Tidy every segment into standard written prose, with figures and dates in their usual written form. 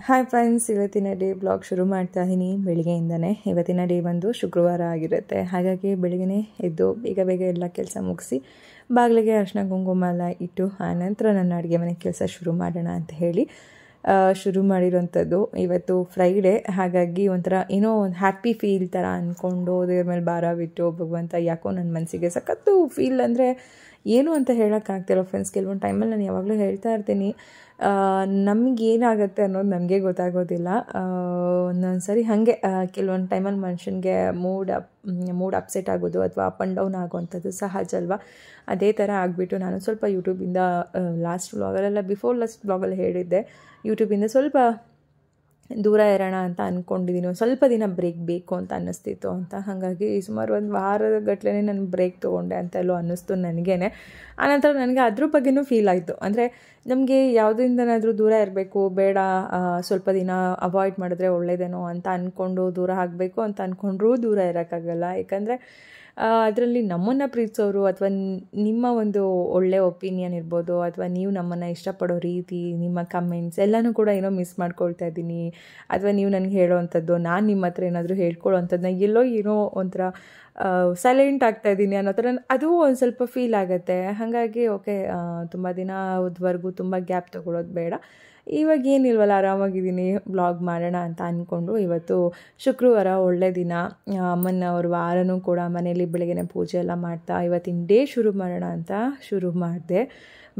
Hi friends, ಇವತ್ತಿನ day blog ಶುರು ಮಾಡ್ತಾ ಇದ್ದೀನಿ ಬೆಳಿಗ್ಗೆಯಿಂದನೇ. ಇವತ್ತಿನ ಡೇ ಬಂದು ಶುಕ್ರವಾರ ಆಗಿರುತ್ತೆ. ಹಾಗಾಗಿ ಬೆಳಿಗ್ಗೆ ಎದ್ದು ಬೇಗ ಬೇಗ ಎಲ್ಲ ಕೆಲಸ ಮುಗಿಸಿ ಬಾಗಿಲಿಗೆ ಅರಿಶಿನ ಕುಂಕುಮ ಎಲ್ಲ ಇಟ್ಟು ಆನಂತರ ನನ್ನ ಅಡುಗೆ ಮನೆ ಕೆಲಸ ಶುರು ಮಾಡೋಣ ಅಂತ ಹೇಳಿ ಶುರು ಮಾಡಿರೋಂಥದ್ದು. ಇವತ್ತು ಫ್ರೈಡೇ, ಹಾಗಾಗಿ ಒಂಥರ ಏನೋ ಒಂದು ಹ್ಯಾಪಿ ಫೀಲ್ ಥರ ಅಂದ್ಕೊಂಡು ದೇವ್ರ ಮೇಲೆ ಭಾರ ಬಿಟ್ಟು ಭಗವಂತ ಯಾಕೋ ನನ್ನ ಮನಸ್ಸಿಗೆ ಸಖತ್ತು ಫೀಲ್ ಅಂದರೆ ಏನು ಅಂತ ಹೇಳೋಕ್ಕಾಗ್ತಿಲ್ಲ ಫ್ರೆಂಡ್ಸ್. ಕೆಲವೊಂದು ಟೈಮಲ್ಲಿ ನಾನು ಯಾವಾಗಲೂ ಹೇಳ್ತಾ ಇರ್ತೀನಿ, ನಮಗೇನಾಗುತ್ತೆ ಅನ್ನೋದು ನಮಗೆ ಗೊತ್ತಾಗೋದಿಲ್ಲ. ಒಂದೊಂದು ಸರಿ ಹಾಗೆ ಕೆಲವೊಂದು ಟೈಮಲ್ಲಿ ಮನುಷ್ಯನಿಗೆ ಮೂಡ್ ಅಪ್ಸೆಟ್ ಆಗೋದು ಅಥವಾ ಅಪ್ ಆ್ಯಂಡ್ ಡೌನ್ ಆಗೋವಂಥದ್ದು ಸಹಜ ಅಲ್ವಾ. ಅದೇ ಥರ ಆಗಿಬಿಟ್ಟು ನಾನು ಸ್ವಲ್ಪ ಯೂಟ್ಯೂಬಿಂದ ಲಾಸ್ಟ್ ಬ್ಲಾಗಲ್ಲೆಲ್ಲ ಬಿಫೋರ್ ಲಾಸ್ಟ್ ಬ್ಲಾಗಲ್ಲಿ ಹೇಳಿದ್ದೆ, ಯೂಟ್ಯೂಬಿಂದ ಸ್ವಲ್ಪ ದೂರ ಇರೋಣ ಅಂತ ಅಂದ್ಕೊಂಡಿದ್ದೀನಿ. ಒಂದು ಸ್ವಲ್ಪ ದಿನ ಬ್ರೇಕ್ ಬೇಕು ಅಂತ ಅನ್ನಿಸ್ತಿತ್ತು ಅಂತ. ಹಾಗಾಗಿ ಸುಮಾರು ಒಂದು ವಾರದ ಗಟ್ಟಲೆ ನಾನು ಬ್ರೇಕ್ ತೊಗೊಂಡೆ ಅಂತೆಲ್ಲೋ ಅನ್ನಿಸ್ತು ನನಗೇನೆ. ಆನಂತರ ನನಗೆ ಅದ್ರ ಬಗ್ಗೆನೂ ಫೀಲ್ ಆಯಿತು. ಅಂದರೆ ನಮಗೆ ಯಾವುದರಿಂದನಾದರೂ ದೂರ ಇರಬೇಕು, ಬೇಡ ಸ್ವಲ್ಪ ದಿನ ಅವಾಯ್ಡ್ ಮಾಡಿದ್ರೆ ಒಳ್ಳೆಯದೇನೋ ಅಂತ ಅಂದ್ಕೊಂಡು ದೂರ ಆಗಬೇಕು ಅಂತ ಅಂದ್ಕೊಂಡ್ರೂ ದೂರ ಇರೋಕ್ಕಾಗಲ್ಲ. ಯಾಕಂದರೆ ಅದರಲ್ಲಿ ನಮ್ಮನ್ನು ಪ್ರೀತಿಸೋರು ಅಥವಾ ನಿಮ್ಮ ಒಂದು ಒಳ್ಳೆಯ ಒಪಿನಿಯನ್ ಇರ್ಬೋದು, ಅಥವಾ ನೀವು ನಮ್ಮನ್ನು ಇಷ್ಟಪಡೋ ರೀತಿ, ನಿಮ್ಮ ಕಮೆಂಟ್ಸ್ ಎಲ್ಲನೂ ಕೂಡ ಏನೋ ಮಿಸ್ ಮಾಡ್ಕೊಳ್ತಾ ಇದ್ದೀನಿ. ಅಥವಾ ನೀವು ನನಗೆ ಹೇಳೋವಂಥದ್ದು, ನಾನು ನಿಮ್ಮ ಹತ್ರ ಏನಾದರೂ ಹೇಳ್ಕೊಳ್ಳೋವಂಥದ್ದನ್ನ ಏನೋ ಒಂಥರ ಸೈಲೆಂಟ್ ಆಗ್ತಾಯಿದ್ದೀನಿ ಅನ್ನೋ ಥರ ಅದು ಒಂದು ಸ್ವಲ್ಪ ಫೀಲ್ ಆಗುತ್ತೆ. ಹಾಗಾಗಿ ಓಕೆ, ತುಂಬ ದಿನದವರೆಗೂ ತುಂಬ ಗ್ಯಾಪ್ ತೊಗೊಳೋದು ಬೇಡ, ಇವಾಗ ಏನಿಲ್ವಲ್ಲ ಆರಾಮಾಗಿದ್ದೀನಿ, ಬ್ಲಾಗ್ ಮಾಡೋಣ ಅಂತ ಅಂದ್ಕೊಂಡು ಇವತ್ತು ಶುಕ್ರವಾರ ಒಳ್ಳೆ ದಿನ. ಅಮ್ಮನವ್ರ ವಾರನೂ ಕೂಡ ಮನೇಲಿ ಬೆಳಗ್ಗೆ ಪೂಜೆ ಎಲ್ಲ ಮಾಡ್ತಾ ಇವತ್ತಿನ ಡೇ ಶುರು ಮಾಡೋಣ ಅಂತ ಶುರು ಮಾಡಿದೆ.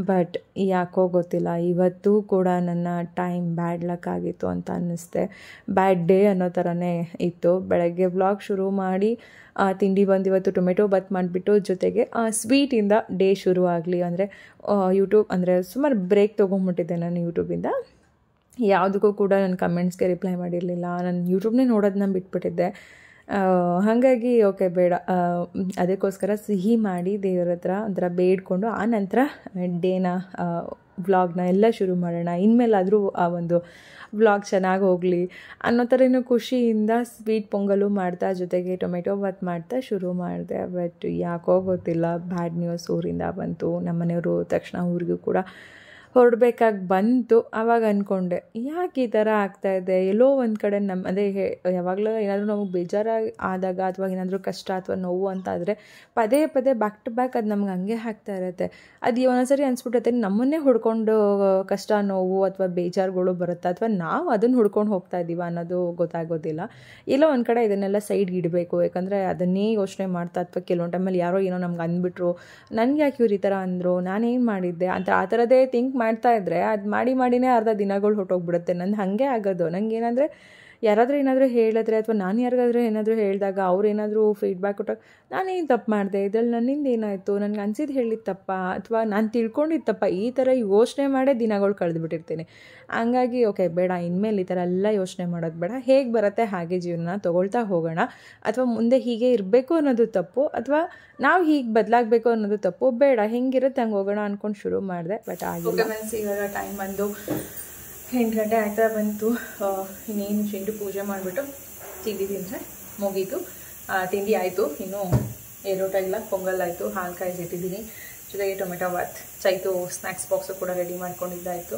ಬಟ್ ಯಾಕೋ ಗೊತ್ತಿಲ್ಲ, ಇವತ್ತೂ ಕೂಡ ನನ್ನ ಟೈಮ್ ಬ್ಯಾಡ್ ಲಕ್ ಆಗಿತ್ತು ಅಂತ ಅನ್ನಿಸ್ತೆ. ಬ್ಯಾಡ್ ಡೇ ಅನ್ನೋ ಥರನೇ ಇತ್ತು. ಬೆಳಗ್ಗೆ ಬ್ಲಾಗ್ ಶುರು ಮಾಡಿ ತಿಂಡಿ ಬಂದು ಇವತ್ತು ಟೊಮೆಟೊ ಬಾತ್ ಮಾಡಿಬಿಟ್ಟು ಜೊತೆಗೆ ಸ್ವೀಟಿಂದ ಡೇ ಶುರು ಆಗಲಿ ಅಂದರೆ ಯೂಟ್ಯೂಬ್ ಅಂದರೆ ಸುಮಾರು ಬ್ರೇಕ್ ತೊಗೊಂಡ್ಬಿಟ್ಟಿದ್ದೆ ನಾನು ಯೂಟ್ಯೂಬಿಂದ. ಯಾವುದಕ್ಕೂ ಕೂಡ ನನ್ನ ಕಮೆಂಟ್ಸ್ಗೆ ರಿಪ್ಲೈ ಮಾಡಿರಲಿಲ್ಲ. ನಾನು ಯೂಟ್ಯೂಬ್ನೇ ನೋಡೋದನ್ನ ಬಿಟ್ಬಿಟ್ಟಿದ್ದೆ. ಹಾಗಾಗಿ ಓಕೆ ಬೇಡ, ಅದಕ್ಕೋಸ್ಕರ ಸಿಹಿ ಮಾಡಿ ದೇವರ ಹತ್ರ ಒಂಥರ ಬೇಡ್ಕೊಂಡು ಆ ನಂತರ ಡೇನ ವ್ಲಾಗ್ನ ಎಲ್ಲ ಶುರು ಮಾಡೋಣ. ಇನ್ಮೇಲಾದರೂ ಆ ಒಂದು ವ್ಲಾಗ್ ಚೆನ್ನಾಗಿ ಹೋಗಲಿ ಅನ್ನೋ ಥರ ಏನೋ ಖುಷಿಯಿಂದ ಸ್ವೀಟ್ ಪೊಂಗಲು ಮಾಡ್ತಾ ಜೊತೆಗೆ ಟೊಮೆಟೊ ಬಾತ್ ಮಾಡ್ತಾ ಶುರು ಮಾಡಿದೆ. ಬಟ್ ಯಾಕೋ ಗೊತ್ತಿಲ್ಲ, ಬ್ಯಾಡ್ ನ್ಯೂಸ್ ಊರಿಂದ ಬಂತು. ನಮ್ಮನೆಯವರು ತಕ್ಷಣ ಊರಿಗೂ ಕೂಡ ಹೊರಡ್ಬೇಕಾಗಿ ಬಂತು. ಆವಾಗ ಅಂದ್ಕೊಂಡೆ, ಯಾಕೆ ಈ ಥರ ಆಗ್ತಾಯಿದೆ, ಎಲ್ಲೋ ಒಂದು ಕಡೆ ಅದೇ ಯಾವಾಗಲೂ ಏನಾದರೂ ನಮಗೆ ಬೇಜಾರಾಗಿ ಆದಾಗ ಅಥವಾ ಏನಾದರೂ ಕಷ್ಟ ಅಥವಾ ನೋವು ಅಂತ ಆದರೆ ಪದೇ ಪದೇ ಬ್ಯಾಕ್ ಟು ಬ್ಯಾಕ್ ಅದು ನಮ್ಗೆ ಹಂಗೆ ಆಗ್ತಾ ಇರುತ್ತೆ. ಅದು ಒಂದೊಂದ್ಸರಿ ಅನಿಸ್ಬಿಟ್ಟೈತೆ ನಮ್ಮನ್ನೇ ಹುಡ್ಕೊಂಡು ಕಷ್ಟ ನೋವು ಅಥವಾ ಬೇಜಾರುಗಳು ಬರುತ್ತೆ, ಅಥವಾ ನಾವು ಅದನ್ನು ಹುಡ್ಕೊಂಡು ಹೋಗ್ತಾ ಇದ್ದೀವ ಅನ್ನೋದು ಗೊತ್ತಾಗೋದಿಲ್ಲ. ಎಲ್ಲೋ ಒಂದು ಕಡೆ ಇದನ್ನೆಲ್ಲ ಸೈಡ್ಗೆ ಇಡಬೇಕು. ಯಾಕಂದರೆ ಅದನ್ನೇ ಯೋಚನೆ ಮಾಡ್ತಾ ಅಥವಾ ಕೆಲವೊಂದು ಟೈಮಲ್ಲಿ ಯಾರೋ ಏನೋ ನಮ್ಗೆ ಅಂದ್ಬಿಟ್ರು, ನನಗೆ ಯಾಕೆ ಇವ್ರು ಈ ಥರ ಅಂದರು, ನಾನೇನು ಮಾಡಿದ್ದೆ ಅಂತ ಆ ಥರದೇ ಥಿಂಕ್ ಮಾಡ್ತಾ ಇದ್ದರೆ ಅದು ಮಾಡಿನೇ ಅರ್ಧ ದಿನಗಳು ಹೊಟ್ಟೋಗ್ಬಿಡುತ್ತೆ. ನಂದು ಹಾಗೆ ಆಗೋದು. ನನಗೇನಂದರೆ ಯಾರಾದರೂ ಏನಾದರೂ ಹೇಳಿದ್ರೆ ಅಥವಾ ನಾನು ಯಾರಿಗಾದ್ರೂ ಏನಾದರೂ ಹೇಳಿದಾಗ ಅವ್ರು ಏನಾದರೂ ಫೀಡ್ಬ್ಯಾಕ್ ಕೊಟ್ಟಾಗ ನಾನೇನು ತಪ್ಪು ಮಾಡಿದೆ, ಇದರಲ್ಲಿ ನನ್ನಿಂದ ಏನಾಯಿತು, ನನಗೆ ಅನ್ಸಿದ್ದು ಹೇಳಿದ ತಪ್ಪ ಅಥವಾ ನಾನು ತಿಳ್ಕೊಂಡಿದ್ದು ತಪ್ಪ, ಈ ಥರ ಯೋಚನೆ ಮಾಡೇ ದಿನಗಳು ಕಳೆದುಬಿಟ್ಟಿರ್ತೀನಿ. ಹಂಗಾಗಿ ಓಕೆ ಬೇಡ, ಇನ್ಮೇಲೆ ಈ ಥರ ಎಲ್ಲ ಯೋಚನೆ ಮಾಡೋದು ಬೇಡ. ಹೇಗೆ ಬರುತ್ತೆ ಹಾಗೆ ಜೀವನ ತೊಗೊಳ್ತಾ ಹೋಗೋಣ. ಅಥವಾ ಮುಂದೆ ಹೀಗೆ ಇರಬೇಕು ಅನ್ನೋದು ತಪ್ಪು, ಅಥವಾ ನಾವು ಹೀಗೆ ಬದಲಾಗಬೇಕು ಅನ್ನೋದು ತಪ್ಪು. ಬೇಡ, ಹೆಂಗಿರುತ್ತೆ ಹಂಗೆ ಹೋಗೋಣ ಅಂದ್ಕೊಂಡು ಶುರು ಮಾಡಿದೆ. ಬಟ್ ಆಗಿಲ್ಲ. ಇವಾಗ ಟೈಮ್ ಬಂದು 8 ಗಂಟೆ ಆಗ್ತಾ ಬಂತು. ಇನ್ನೇನು ಶೆಂಡು ಪೂಜೆ ಮಾಡಿಬಿಟ್ಟು ತಿಂಡಿ ತಿಂದರೆ ಮುಗೀತು. ತಿಂಡಿ ಆಯಿತು, ಇನ್ನೂ ಏರೋಟಾಗಿಲ್ಲ, ಪೊಂಗಲ್ ಆಯಿತು, ಹಾಲು ಕಾಯಿಸಿಟ್ಟಿದ್ದೀನಿ, ಜೊತೆಗೆ tomato Baat, Chaitu snacks box ಕೂಡ ರೆಡಿ ಮಾಡ್ಕೊಂಡಿದ್ದಾಯಿತು.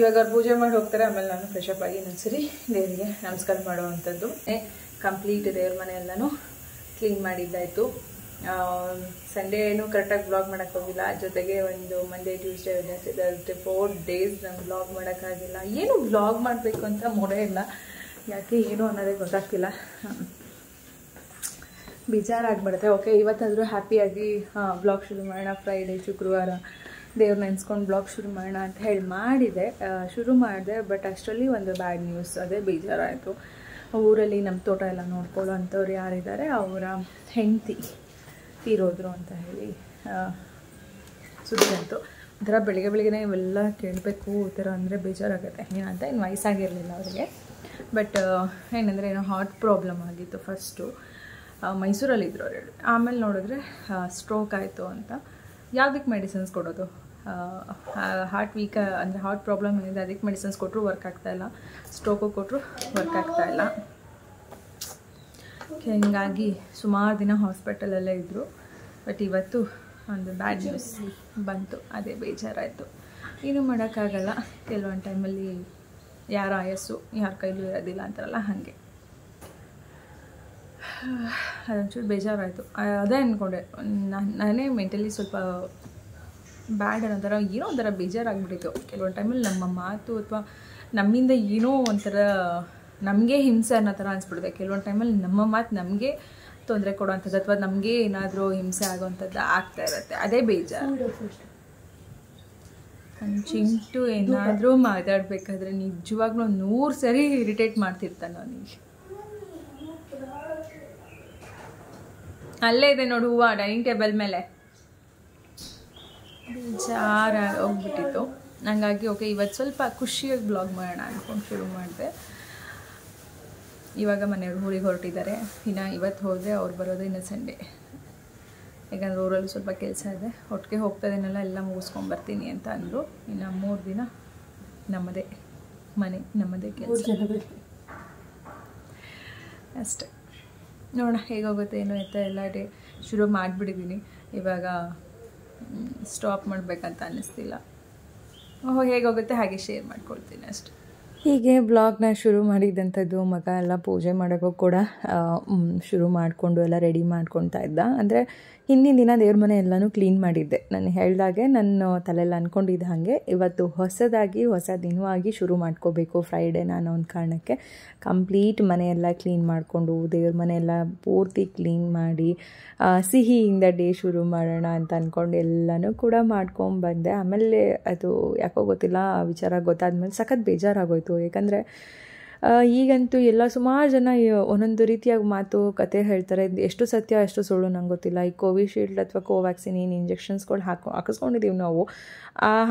ಇವಾಗ ಅವ್ರು ಪೂಜೆ ಮಾಡಿ ಹೋಗ್ತಾರೆ. ಆಮೇಲೆ ನಾನು ಫ್ರೆಶಪ್ ಆಗಿ ಇನ್ನೊಂದ್ಸರಿ ದೇವರಿಗೆ ನಮಸ್ಕಾರ ಮಾಡುವಂಥದ್ದು. ಕಂಪ್ಲೀಟ್ ದೇವ್ರ ಮನೆ ಎಲ್ಲನೂ ಕ್ಲೀನ್ ಮಾಡಿದ್ದಾಯಿತು. ಸಂಡೇನೂ ಕರೆಕ್ಟಾಗಿ ಬ್ಲಾಗ್ ಮಾಡೋಕ್ಕೋಗಿಲ್ಲ. ಜೊತೆಗೆ ಒಂದು Monday Tuesday Wednesday Thursday 4 days ನಾನು ಬ್ಲಾಗ್ ಮಾಡೋಕ್ಕಾಗಿಲ್ಲ. ಏನು ಬ್ಲಾಗ್ ಮಾಡಬೇಕು ಅಂತ ಮೂಡೇ ಇಲ್ಲ, ಯಾಕೆ ಏನು ಅನ್ನೋದೇ ಗೊತ್ತಾಗ್ತಿಲ್ಲ. ಬೇಜಾರಾಗ್ಬಿಡುತ್ತೆ. ಓಕೆ, ಇವತ್ತಾದರೂ ಹ್ಯಾಪಿಯಾಗಿ ಬ್ಲಾಗ್ ಶುರು ಮಾಡೋಣ, ಫ್ರೈಡೇ ಶುಕ್ರವಾರ ದೇವ್ರು ನೆನೆಸ್ಕೊಂಡು ಬ್ಲಾಗ್ ಶುರು ಮಾಡೋಣ ಅಂತ ಹೇಳಿ ಶುರು ಮಾಡಿದೆ. ಬಟ್ ಅಷ್ಟರಲ್ಲಿ ಒಂದು ಬ್ಯಾಡ್ ನ್ಯೂಸ್, ಅದೇ ಬೇಜಾರಾಯಿತು. ಊರಲ್ಲಿ ನಮ್ಮ ತೋಟ ಎಲ್ಲ ನೋಡ್ಕೊಳ್ಳೋ ಅಂಥವ್ರು ಯಾರಿದ್ದಾರೆ ಅವರ ಹೆಂಡತಿ ತೀರೋದ್ರು ಅಂತ ಹೇಳಿ ಸುದ್ದಿ ಅಂತು. ಒಂಥರ ಬೆಳಗ್ಗೆ ಇವೆಲ್ಲ ಕೇಳಬೇಕು ಈ ಥರ ಅಂದರೆ ಬೇಜಾರಾಗುತ್ತೆ. ಏನಂತ ಇನ್ನು ವಯಸ್ಸಾಗಿರಲಿಲ್ಲ ಅವರಿಗೆ. ಬಟ್ ಏನಂದರೆ ಏನೋ ಹಾರ್ಟ್ ಪ್ರಾಬ್ಲಮ್ ಆಗಿತ್ತು. ಫಸ್ಟು ಮೈಸೂರಲ್ಲಿದ್ದರು ಅವರು. ಆಮೇಲೆ ನೋಡಿದ್ರೆ ಸ್ಟ್ರೋಕ್ ಆಯಿತು ಅಂತ. ಯಾವುದಕ್ಕೆ ಮೆಡಿಸಿನ್ಸ್ ಕೊಡೋದು, ಹಾರ್ಟ್ ವೀಕ್ ಅಂದರೆ ಹಾರ್ಟ್ ಪ್ರಾಬ್ಲಮ್ ಏನಿದೆ ಅದಕ್ಕೆ ಮೆಡಿಸಿನ್ಸ್ ಕೊಟ್ಟರು ವರ್ಕ್ ಆಗ್ತಾಯಿಲ್ಲ, ಸ್ಟ್ರೋಕು ಕೊಟ್ಟರು ವರ್ಕ್ ಆಗ್ತಾಯಿಲ್ಲ. ಹೀಗಾಗಿ ಸುಮಾರು ದಿನ ಹಾಸ್ಪಿಟಲಲ್ಲೇ ಇದ್ದರು. ಬಟ್ ಇವತ್ತು ಒಂದು ಬ್ಯಾಡ್ ನ್ಯೂಸ್ ಬಂತು, ಅದೇ ಬೇಜಾರಾಯಿತು. ಏನೂ ಮಾಡೋಕ್ಕಾಗಲ್ಲ. ಕೆಲವೊಂದು ಟೈಮಲ್ಲಿ ಯಾರ ಆಯಸ್ಸು ಯಾರ ಕೈಲೂ ಇರೋದಿಲ್ಲ ಅಂತಾರಲ್ಲ ಹಾಗೆ. ಅದೊಂಚೂರು ಬೇಜಾರಾಯಿತು. ಅದೇ ಅಂದ್ಕೊಂಡೆ ನಾನೇ ಮೆಂಟಲಿ ಸ್ವಲ್ಪ ಬ್ಯಾಡ್ ಅನ್ನೋ ಏನೋ ಒಂಥರ ಬೇಜಾರಾಗ್ಬಿಟ್ಟಿತ್ತು. ಕೆಲವೊಂದು ಟೈಮಲ್ಲಿ ನಮ್ಮ ಮಾತು ಅಥವಾ ನಮ್ಮಿಂದ ಏನೋ ಒಂಥರ ನಮಗೆ ಹಿಂಸೆ ಅನ್ನೋ ಥರ ಅನಿಸ್ಬಿಡುತ್ತೆ. ಕೆಲವೊಂದು ಟೈಮಲ್ಲಿ ನಮ್ಮ ಮಾತು ನಮಗೆ ತೊಂದರೆ ಕೊಡೋವಂಥದ್ದು ಅಥವಾ ನಮಗೆ ಏನಾದರೂ ಹಿಂಸೆ ಆಗೋವಂಥದ್ದು ಆಗ್ತಾ ಇರುತ್ತೆ. ಅದೇ ಬೇಜಾರು. ನನ್ನ ಚಿಂಟು ಏನಾದರೂ ಮಾತಾಡಬೇಕಾದ್ರೆ ನಿಜವಾಗ್ಲೂ 100 ಸರಿ ಇರಿಟೇಟ್ ಮಾಡ್ತಿರ್ತಾನೆ ಅವನಿಗೆ. ಅಲ್ಲೇ ಇದೆ ನೋಡು ಹೂವು ಡೈನಿಂಗ್ ಟೇಬಲ್ ಮೇಲೆ. ಬೇಜಾರಾಗಿ ಹೋಗ್ಬಿಟ್ಟಿತ್ತು. ಹಂಗಾಗಿ ಓಕೆ ಇವತ್ತು ಸ್ವಲ್ಪ ಖುಷಿಯಾಗಿ ಬ್ಲಾಗ್ ಮಾಡೋಣ ಅಂದ್ಕೊಂಡು ಶುರು ಮಾಡಿದೆ. ಇವಾಗ ಮನೆಯವ್ರು ಊರಿಗೆ ಹೊರಟಿದ್ದಾರೆ. ಇನ್ನು ಇವತ್ತು ಹೋದರೆ ಅವ್ರು ಬರೋದು ಇನ್ನು ಸಂಡೇ. ಯಾಕಂದರೆ ಊರಲ್ಲಿ ಸ್ವಲ್ಪ ಕೆಲಸ ಇದೆ. ಒಟ್ಟಿಗೆ ಹೋಗ್ತದೇನೆಲ್ಲ ಎಲ್ಲ ಮುಗಿಸ್ಕೊಂಬರ್ತೀನಿ ಅಂತ ಅಂದರು. ಇನ್ನು 3 ದಿನ ನಮ್ಮದೇ ಮನೆ ನಮ್ಮದೇ ಕೆಲಸ ಅಷ್ಟೆ. ನೋಡೋಣ ಹೇಗೋಗುತ್ತೆ ಏನು ಎತ್ತ ಎಲ್ಲ ಶುರು ಮಾಡಿಬಿಟ್ಟಿದ್ದೀನಿ. ಇವಾಗ ಸ್ಟಾಪ್ ಮಾಡಬೇಕಂತ ಅನ್ನಿಸ್ತಿಲ್ಲ. ಹೇಗೋಗುತ್ತೆ ಹಾಗೆ ಶೇರ್ ಮಾಡ್ಕೊಳ್ತೀನಿ ಅಷ್ಟೆ. ಹೀಗೆ ಬ್ಲಾಗ್ನ ಶುರು ಮಾಡಿದ್ದಂಥದ್ದು ಮಗ ಎಲ್ಲ ಪೂಜೆ ಮಾಡೋಕ್ಕೂ ಕೂಡ ಶುರು ಮಾಡಿಕೊಂಡು ಎಲ್ಲ ರೆಡಿ ಮಾಡ್ಕೊತಾ ಇದ್ದ. ಅಂದರೆ ಹಿಂದಿನ ದಿನ ದೇವ್ರ ಮನೆ ಎಲ್ಲನೂ ಕ್ಲೀನ್ ಮಾಡಿದ್ದೆ. ನಾನು ಹೇಳಿದಾಗೆ ನನ್ನ ತಲೆಯಲ್ಲಿ ಅಂದ್ಕೊಂಡಿದ್ದ ಹಾಗೆ ಇವತ್ತು ಹೊಸದಾಗಿ ಹೊಸ ದಿನವಾಗಿ ಶುರು ಮಾಡ್ಕೋಬೇಕು ಫ್ರೈಡೇ ನಾನು ಒಂದು ಕಾರಣಕ್ಕೆ ಕಂಪ್ಲೀಟ್ ಮನೆಯೆಲ್ಲ ಕ್ಲೀನ್ ಮಾಡಿಕೊಂಡು ದೇವ್ರ ಮನೆಯೆಲ್ಲ ಪೂರ್ತಿ ಕ್ಲೀನ್ ಮಾಡಿ ಸಿಹಿಯಿಂದ ಡೇ ಶುರು ಮಾಡೋಣ ಅಂತ ಅಂದ್ಕೊಂಡು ಎಲ್ಲನೂ ಕೂಡ ಮಾಡ್ಕೊಂಡ್ಬಂದೆ. ಆಮೇಲೆ ಅದು ಯಾಕೋ ಗೊತ್ತಿಲ್ಲ ವಿಚಾರ ಗೊತ್ತಾದ್ಮೇಲೆ ಸಖತ್ ಬೇಜಾರಾಗೋಯ್ತು. ಯಾಕಂದರೆ ಈಗಂತೂ ಎಲ್ಲ ಸುಮಾರು ಜನ ಒಂದೊಂದು ರೀತಿಯಾಗಿ ಮಾತು ಕತೆ ಹೇಳ್ತಾರೆ. ಎಷ್ಟು ಸತ್ಯ ಎಷ್ಟು ಸುಳ್ಳು ನಂಗೆ ಗೊತ್ತಿಲ್ಲ. ಈ ಕೋವಿಶೀಲ್ಡ್ ಅಥವಾ ಕೋವ್ಯಾಕ್ಸಿನ್ ಏನು ಇಂಜೆಕ್ಷನ್ಸ್ಗಳು ಹಾಕಿಸ್ಕೊಂಡಿದ್ದೀವಿ ನಾವು.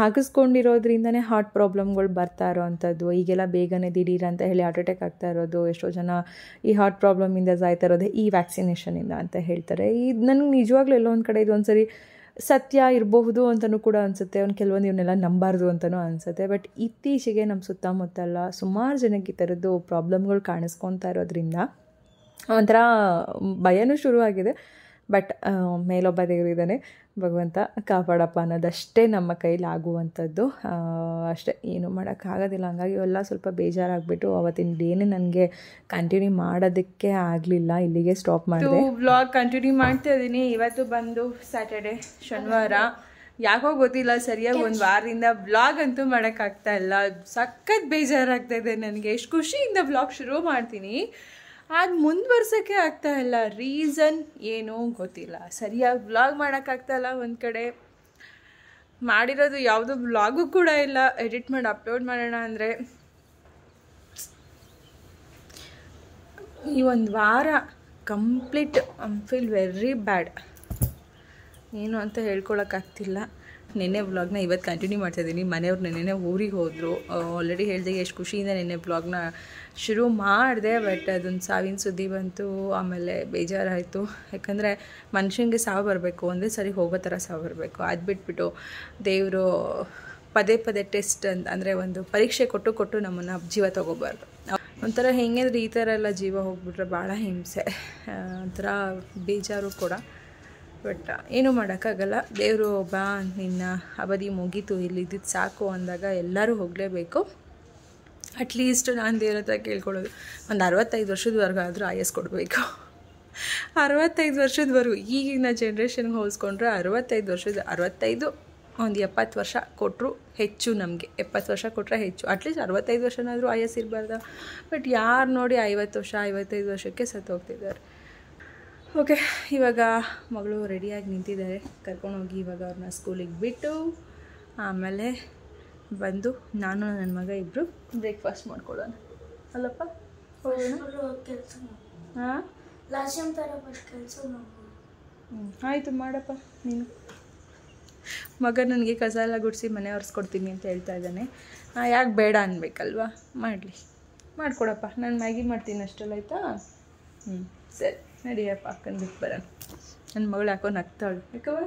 ಹಾಕಿಸ್ಕೊಂಡಿರೋದ್ರಿಂದನೇ ಹಾರ್ಟ್ ಪ್ರಾಬ್ಲಮ್ಗಳು ಬರ್ತಾ ಇರೋವಂಥದ್ದು. ಈಗೆಲ್ಲ ಬೇಗನೆ ದಿಢೀರ್ ಅಂತ ಹೇಳಿ ಹಾರ್ಟ್ ಅಟ್ಯಾಕ್ ಆಗ್ತಾ ಇರೋದು. ಎಷ್ಟೋ ಜನ ಈ ಹಾರ್ಟ್ ಪ್ರಾಬ್ಲಮಿಂದ ಸಾಯ್ತಾ ಇರೋದೇ ಈ ವ್ಯಾಕ್ಸಿನೇಷನಿಂದ ಅಂತ ಹೇಳ್ತಾರೆ. ಇದು ನನಗೆ ನಿಜವಾಗ್ಲೂ ಎಲ್ಲೋ ಒಂದು ಕಡೆ ಇದೊಂದು ಸರಿ ಸತ್ಯ ಇರಬಹುದು ಅಂತಲೂ ಕೂಡ ಅನಿಸುತ್ತೆ. ಕೆಲವೊಂದು ಇವನ್ನೆಲ್ಲ ನಂಬಾರ್ದು ಅಂತಲೂ ಅನಿಸುತ್ತೆ. ಬಟ್ ಇತ್ತೀಚೆಗೆ ನಮ್ಮ ಸುತ್ತಮುತ್ತಲ್ಲ ಸುಮಾರು ಜನಕ್ಕೆ ಈ ಥರದ್ದು ಪ್ರಾಬ್ಲಮ್ಗಳು ಕಾಣಿಸ್ಕೊತಾ ಇರೋದ್ರಿಂದ ಒಂಥರ ಭಯನೂ ಶುರುವಾಗಿದೆ. ಬಟ್ ಮೇಲೊಬ್ಬ ದೇವರಿದ್ದಾನೆ, ಭಗವಂತ ಕಾಪಾಡಪ್ಪ ಅನ್ನೋದಷ್ಟೇ ನಮ್ಮ ಕೈಲಿ ಆಗುವಂಥದ್ದು ಅಷ್ಟೇ, ಏನು ಮಾಡೋಕ್ಕಾಗೋದಿಲ್ಲ. ಹಂಗಾಗಿ ಎಲ್ಲ ಸ್ವಲ್ಪ ಬೇಜಾರಾಗಿಬಿಟ್ಟು ಅವತ್ತಿನ ಡೇನೇ ನನಗೆ ಕಂಟಿನ್ಯೂ ಮಾಡೋದಕ್ಕೆ ಆಗಲಿಲ್ಲ. ಇಲ್ಲಿಗೆ ಸ್ಟಾಪ್ ಮಾಡಿದೆ. ವ್ಲಾಗ್ ಕಂಟಿನ್ಯೂ ಮಾಡ್ತಾ ಇದ್ದೀನಿ. ಇವತ್ತು ಬಂದು ಸ್ಯಾಟರ್ಡೆ ಶನಿವಾರ. ಯಾಕೋ ಗೊತ್ತಿಲ್ಲ ಸರಿಯಾಗಿ ಒಂದು ವಾರದಿಂದ ವ್ಲಾಗ್ ಅಂತೂ ಮಾಡೋಕ್ಕಾಗ್ತಾ ಇಲ್ಲ. ಸಖತ್ ಬೇಜಾರಾಗ್ತಾಯಿದೆ ನನಗೆ. ಎಷ್ಟು ಖುಷಿಯಿಂದ ವ್ಲಾಗ್ ಶುರು ಮಾಡ್ತೀನಿ, ಅದು ಮುಂದುವರ್ಸೋಕ್ಕೆ ಆಗ್ತಾ ಇಲ್ಲ. ರೀಸನ್ ಏನೂ ಗೊತ್ತಿಲ್ಲ. ಸರಿಯಾಗಿ ವ್ಲಾಗ್ ಮಾಡೋಕ್ಕಾಗ್ತಾಯಿಲ್ಲ. ಒಂದು ಕಡೆ ಮಾಡಿರೋದು ಯಾವುದೋ ವ್ಲಾಗು ಕೂಡ ಇಲ್ಲ. ಎಡಿಟ್ ಮಾಡಿ ಅಪ್ಲೋಡ್ ಮಾಡೋಣ ಅಂದರೆ ಈ ಒಂದು ವಾರ ಕಂಪ್ಲೀಟ್ ಫೀಲ್ ವೆರಿ ಬ್ಯಾಡ್. ಏನು ಅಂತ ಹೇಳ್ಕೊಳಕ್ಕಾಗ್ತಿಲ್ಲ. ನೆನ್ನೆ ವ್ಲಾಗ್ನ ಇವತ್ತು ಕಂಟಿನ್ಯೂ ಮಾಡ್ತಾಯಿದ್ದೀನಿ. ಮನೆಯವ್ರು ನೆನ್ನೆ ಊರಿಗೆ ಹೋದರು. ಆಲ್ರೆಡಿ ಹೇಳಿದೆ ಎಷ್ಟು ಖುಷಿಯಿಂದ ನೆನ್ನೆ ವ್ಲಾಗ್ನ ಶುರು ಮಾಡಿದೆ. ಬಟ್ ಅದೊಂದು ಸಾವಿನ ಸುದ್ದಿ ಬಂತು. ಆಮೇಲೆ ಬೇಜಾರಾಯಿತು. ಯಾಕಂದರೆ ಮನುಷ್ಯನಿಗೆ ಸಾವು ಬರಬೇಕು, ಒಂದೇ ಸರಿ ಹೋಗೋ ಥರ ಸಾವು ಬರಬೇಕು. ಅದು ಬಿಟ್ಬಿಟ್ಟು ದೇವರು ಪದೇ ಪದೇ ಟೆಸ್ಟ್ ಅಂದರೆ ಒಂದು ಪರೀಕ್ಷೆ ಕೊಟ್ಟು ನಮ್ಮನ್ನು ಜೀವ ತೊಗೋಬಾರ್ದು. ಒಂಥರ ಹೆಂಗಂದ್ರೆ ಈ ಥರ ಎಲ್ಲ ಜೀವ ಹೋಗ್ಬಿಟ್ರೆ ಭಾಳ ಹಿಂಸೆ, ಒಂಥರ ಬೇಜಾರು ಕೂಡ. ಬಟ್ ಏನೂ ಮಾಡೋಕ್ಕಾಗಲ್ಲ. ದೇವರು ಬಾ ನಿನ್ನ ಅವಧಿ ಮುಗೀತು, ಇಲ್ಲಿದ್ದಿದ್ದು ಸಾಕು ಅಂದಾಗ ಎಲ್ಲರೂ ಹೋಗಲೇಬೇಕು. ಅಟ್ಲೀಸ್ಟ್ ನಾನು ದೇವ್ರ ಹತ್ರ ಕೇಳ್ಕೊಳ್ಳೋದು ಒಂದು 65 ವರ್ಷದವರೆಗೂ ಆದರೂ ಆಯಸ್ ಕೊಡಬೇಕು. 65 ವರ್ಷದವರೆಗೂ ಈಗಿನ ಜನ್ರೇಷನ್ಗೆ ಹೋಲಿಸ್ಕೊಂಡ್ರೆ 65 ಒಂದು 70 ವರ್ಷ ಕೊಟ್ಟರು ಹೆಚ್ಚು. ನಮಗೆ 70 ವರ್ಷ ಕೊಟ್ಟರೆ ಹೆಚ್ಚು. ಅಟ್ಲೀಸ್ಟ್ 65 ವರ್ಷನಾದರೂ ಆಯಸ್ ಇರಬಾರ್ದ. ಬಟ್ ಯಾರು ನೋಡಿ 50 ವರ್ಷ 55 ವರ್ಷಕ್ಕೆ ಸತ್ತು ಹೋಗ್ತಿದ್ದಾರೆ. ಓಕೆ, ಇವಾಗ ಮಗಳು ರೆಡಿಯಾಗಿ ನಿಂತಿದ್ದಾರೆ. ಕರ್ಕೊಂಡೋಗಿ ಇವಾಗ ಅವ್ರನ್ನ ಸ್ಕೂಲಿಗೆ ಬಿಟ್ಟು ಆಮೇಲೆ ಬಂದು ನಾನು ನನ್ನ ಮಗ ಇಬ್ಬರು ಬ್ರೇಕ್ಫಾಸ್ಟ್ ಮಾಡ್ಕೊಳ್ಳೋಣ ಅಲ್ಲಪ್ಪ. ಹಾಂ ಆಯಿತು ಮಾಡಪ್ಪ ನೀನು. ಮಗ ನನಗೆ ಕಸ ಎಲ್ಲ ಗುಡಿಸಿ ಮನೆ ಒರೆಸ್ಕೊಡ್ತೀನಿ ಅಂತ ಹೇಳ್ತಾ ಇದ್ದಾನೆ. ಯಾಕೆ ಬೇಡ ಅನ್ಬೇಕಲ್ವಾ, ಮಾಡಲಿ, ಮಾಡಿಕೊಡಪ್ಪ. ನಾನು ಮ್ಯಾಗಿ ಮಾಡ್ತೀನಿ ಅಷ್ಟಲ್ಲ, ಆಯಿತಾ? ಸರಿ ನಡಿಯಪ್ಪ, ಅಕ್ಕನ ಬಿಟ್ಟು ಬರೋಣ. ನನ್ನ ಮಗಳು ಯಾಕೋ ನಗ್ತಾಳು. ಯಾಕವ?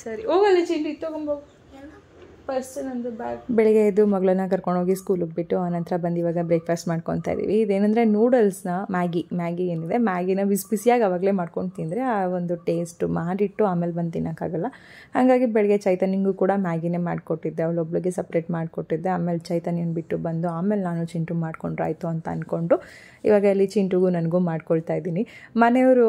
ಸರಿ ಹೋಗಲ್ಲ ಚಿಂಡಿ ತೊಗೊಂಬೋಗು. ಪರ್ಸ್ ನಂದು ಬ್ಯಾಗ್. ಬೆಳಿಗ್ಗೆ ಎದ್ದು ಮಗಳನ್ನ ಕರ್ಕೊಂಡೋಗಿ ಸ್ಕೂಲಿಗೆ ಬಿಟ್ಟು ಆನಂತರ ಬಂದು ಇವಾಗ ಬ್ರೇಕ್ಫಾಸ್ಟ್ ಮಾಡ್ಕೊತಾ ಇದ್ದೀವಿ. ಇದೇನೆಂದರೆ ನೂಡಲ್ಸ್ನ ಮ್ಯಾಗಿ ಏನಿದೆ ಮ್ಯಾಗಿನ ಬಿಸಿಯಾಗಿ ಆವಾಗಲೇ ಮಾಡ್ಕೊಂಡು ತಿಂದರೆ ಆ ಒಂದು ಟೇಸ್ಟು ಮಾಡಿಟ್ಟು ಆಮೇಲೆ ಬಂದು ತಿನ್ನೋಕ್ಕಾಗಲ್ಲ. ಹಾಗಾಗಿ ಬೆಳಗ್ಗೆ ಚೈತನ್ಯಂಗೂ ಕೂಡ ಮ್ಯಾಗಿನೇ ಮಾಡಿಕೊಟ್ಟಿದ್ದೆ, ಅವಳೊಬ್ಳಿಗೆ ಸಪ್ರೇಟ್ ಮಾಡಿಕೊಟ್ಟಿದ್ದೆ. ಆಮೇಲೆ ಚೈತನ್ಯನ ಬಿಟ್ಟು ಬಂದು ಆಮೇಲೆ ನಾನು ಚಿಂಟು ಮಾಡ್ಕೊಂಡ್ರಾಯ್ತು ಅಂತ ಅಂದ್ಕೊಂಡು ಇವಾಗ ಇಲ್ಲಿ ಚಿಂಟುಗೂ ನನಗೂ ಮಾಡ್ಕೊಳ್ತಾ ಇದ್ದೀನಿ. ಮನೆಯವರು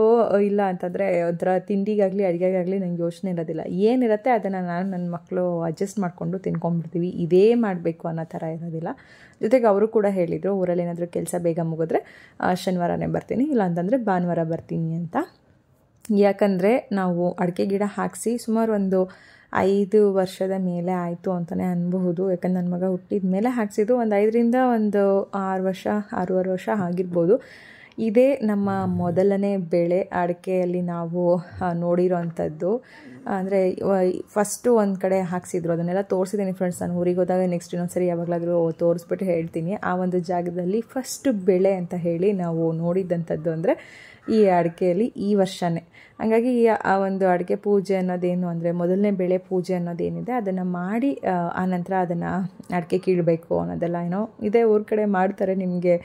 ಇಲ್ಲ ಅಂತಂದರೆ ಒಂಥರ ತಿಂಡಿಗಾಗಲಿ ಅಡುಗೆಗಾಗಲಿ ನನಗೆ ಯೋಚನೆ ಇರೋದಿಲ್ಲ. ಏನಿರುತ್ತೆ ಅದನ್ನು ನಾನು ನನ್ನ ಮಕ್ಕಳು ಅಡ್ಜಸ್ಟ್ ಮಾಡಿಕೊಂಡು ತಿನ್ಕೊಂಡ್ಬಿಡ್ತೀವಿ, ಇದೇ ಮಾಡಬೇಕು ಅನ್ನೋ ಥರ ಇರೋದಿಲ್ಲ. ಜೊತೆಗೆ ಅವರು ಕೂಡ ಹೇಳಿದರು ಊರಲ್ಲಿ ಏನಾದರೂ ಕೆಲಸ ಬೇಗ ಮುಗಿದ್ರೆ ಶನಿವಾರನೇ ಬರ್ತೀನಿ, ಇಲ್ಲ ಅಂತಂದರೆ ಭಾನುವಾರ ಬರ್ತೀನಿ ಅಂತ. ಯಾಕಂದರೆ ನಾವು ಅಡಿಕೆ ಗಿಡ ಹಾಕಿಸಿ ಸುಮಾರು ಒಂದು 5 ವರ್ಷದ ಮೇಲೆ ಆಯಿತು ಅಂತಲೇ ಅನ್ಬಹುದು. ಯಾಕಂದ್ರೆ ನನ್ನ ಮಗ ಹುಟ್ಟಿದ ಮೇಲೆ ಹಾಕ್ಸಿದ್ದು ಒಂದು 5ರಿಂದ ಒಂದು 6-6.5 ವರ್ಷ ಆಗಿರ್ಬೋದು. ಇದೇ ನಮ್ಮ ಮೊದಲನೇ ಬೆಳೆ ಅಡಿಕೆಯಲ್ಲಿ ನಾವು ನೋಡಿರೋ ಅಂಥದ್ದು. ಅಂದರೆ ಫಸ್ಟು ಒಂದು ಕಡೆ ಹಾಕ್ಸಿದ್ರು, ಅದನ್ನೆಲ್ಲ ತೋರಿಸಿದ್ದೀನಿ ಫ್ರೆಂಡ್ಸ್. ನಾನು ಊರಿಗೆ ಹೋದಾಗ ನೆಕ್ಸ್ಟ್ ಇನ್ನೊಂದ್ಸರಿ ಯಾವಾಗಲಾದರೂ ತೋರಿಸ್ಬಿಟ್ಟು ಹೇಳ್ತೀನಿ. ಆ ಒಂದು ಜಾಗದಲ್ಲಿ ಫಸ್ಟ್ ಬೆಳೆ ಅಂತ ಹೇಳಿ ನಾವು ನೋಡಿದ್ದಂಥದ್ದು ಅಂದರೆ ಈ ಅಡಿಕೆಯಲ್ಲಿ ಈ ವರ್ಷವೇ. ಹಾಗಾಗಿ ಆ ಒಂದು ಅಡಿಕೆ ಪೂಜೆ ಅನ್ನೋದೇನು ಅಂದರೆ ಮೊದಲನೇ ಬೆಳೆ ಪೂಜೆ ಅನ್ನೋದೇನಿದೆ ಅದನ್ನು ಮಾಡಿ ಆನಂತರ ಅದನ್ನು ಅಡಿಕೆ ಕೀಳಬೇಕು ಅನ್ನೋದೆಲ್ಲ ಏನೋ ಇದೇ ಊರ ಕಡೆ ಮಾಡ್ತಾರೆ. ನಿಮಗೆ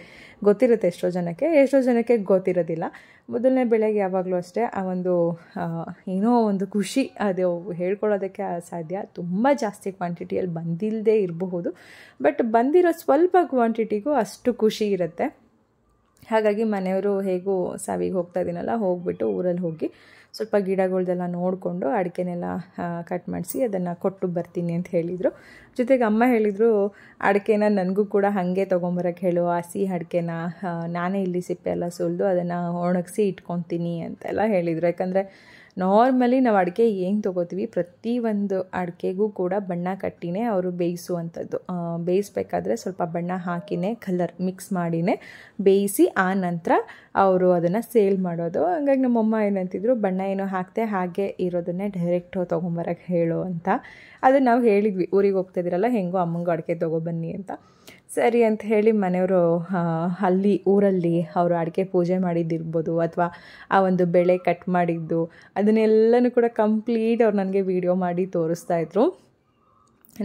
ಗೊತ್ತಿರುತ್ತೆ ಎಷ್ಟೋ ಜನಕ್ಕೆ ಗೊತ್ತಿರೋದಿಲ್ಲ. ಮೊದಲನೇ ಬೆಳೆಗೆ ಯಾವಾಗಲೂ ಅಷ್ಟೇ ಆ ಒಂದು ಏನೋ ಒಂದು ಖುಷಿ, ಅದು ಹೇಳ್ಕೊಳ್ಳೋದಕ್ಕೆ ಅಸಾಧ್ಯ. ತುಂಬ ಜಾಸ್ತಿ ಕ್ವಾಂಟಿಟಿಯಲ್ಲಿ ಬಂದಿಲ್ಲದೆ ಇರಬಹುದು, ಬಟ್ ಬಂದಿರೋ ಸ್ವಲ್ಪ ಕ್ವಾಂಟಿಟಿಗೂ ಅಷ್ಟು ಖುಷಿ ಇರುತ್ತೆ. ಹಾಗಾಗಿ ಮನೆಯವರು ಹೇಗೂ ಸಾವಿಗೆ ಹೋಗ್ತಾ ಇದ್ದೀನಲ್ಲ, ಹೋಗಿಬಿಟ್ಟು ಊರಲ್ಲಿ ಹೋಗಿ ಸ್ವಲ್ಪ ಗಿಡಗಳ್ದೆಲ್ಲ ನೋಡಿಕೊಂಡು ಅಡಿಕೆನೆಲ್ಲ ಕಟ್ ಮಾಡಿಸಿ ಅದನ್ನು ಕೊಟ್ಟು ಬರ್ತೀನಿ ಅಂತ ಹೇಳಿದರು. ಜೊತೆಗೆ ಅಮ್ಮ ಹೇಳಿದರು ಅಡಿಕೆನ ನನಗೂ ಕೂಡ ಹಾಗೆ ತೊಗೊಂಬರೋಕ್ಕೆ ಹೇಳು, ಹಸಿ ಅಡಿಕೆನ ನಾನೇ ಇಲ್ಲಿ ಸಿಪ್ಪೆ ಎಲ್ಲ ಸುಲಿದು ಅದನ್ನು ಒಣಗಿಸಿ ಇಟ್ಕೊತೀನಿ ಅಂತೆಲ್ಲ ಹೇಳಿದರು. ಯಾಕಂದರೆ ನಾರ್ಮಲಿ ನಾವು ಅಡಿಕೆ ಏನು ತೊಗೋತೀವಿ ಪ್ರತಿಯೊಂದು ಅಡಿಕೆಗೂ ಕೂಡ ಬಣ್ಣ ಕಟ್ಟಿನೇ ಅವರು ಬೇಯಿಸುವಂಥದ್ದು. ಬೇಯಿಸ್ಬೇಕಾದ್ರೆ ಸ್ವಲ್ಪ ಬಣ್ಣ ಹಾಕಿನೇ ಕಲರ್ ಮಿಕ್ಸ್ ಮಾಡಿನೇ ಬೇಯಿಸಿ ಆ ನಂತರ ಅವರು ಅದನ್ನು ಸೇಲ್ ಮಾಡೋದು. ಹಂಗಾಗಿ ನಮ್ಮಮ್ಮ ಏನಂತಿದ್ರು ಬಣ್ಣ ಏನೋ ಹಾಕ್ತೆ ಹಾಗೆ ಇರೋದನ್ನೇ ಡೈರೆಕ್ಟ್ ತೊಗೊಂಬರೋಕ್ಕೆ ಹೇಳು ಅಂತ. ಅದನ್ನು ನಾವು ಹೇಳಿದ್ವಿ, ಊರಿಗೆ ಹೋಗ್ತಾಯಿದ್ದೀರಲ್ಲ ಹೆಂಗೋ ಅಮ್ಮಂಗೂ ಅಡಿಕೆ ತೊಗೊಬನ್ನಿ ಅಂತ. ಸರಿ ಅಂತ ಹೇಳಿ ಮನೆಯವರು ಅಲ್ಲಿ ಊರಲ್ಲಿ ಅವರು ಅಡಿಕೆ ಪೂಜೆ ಮಾಡಿದ್ದಿರ್ಬೋದು ಅಥವಾ ಆ ಒಂದು ಬೆಳೆ ಕಟ್ ಮಾಡಿದ್ದು ಅದನ್ನೆಲ್ಲನೂ ಕೂಡ ಕಂಪ್ಲೀಟ್ ಅವ್ರು ನನಗೆ ವೀಡಿಯೋ ಮಾಡಿ ತೋರಿಸ್ತಾಯಿದ್ರು.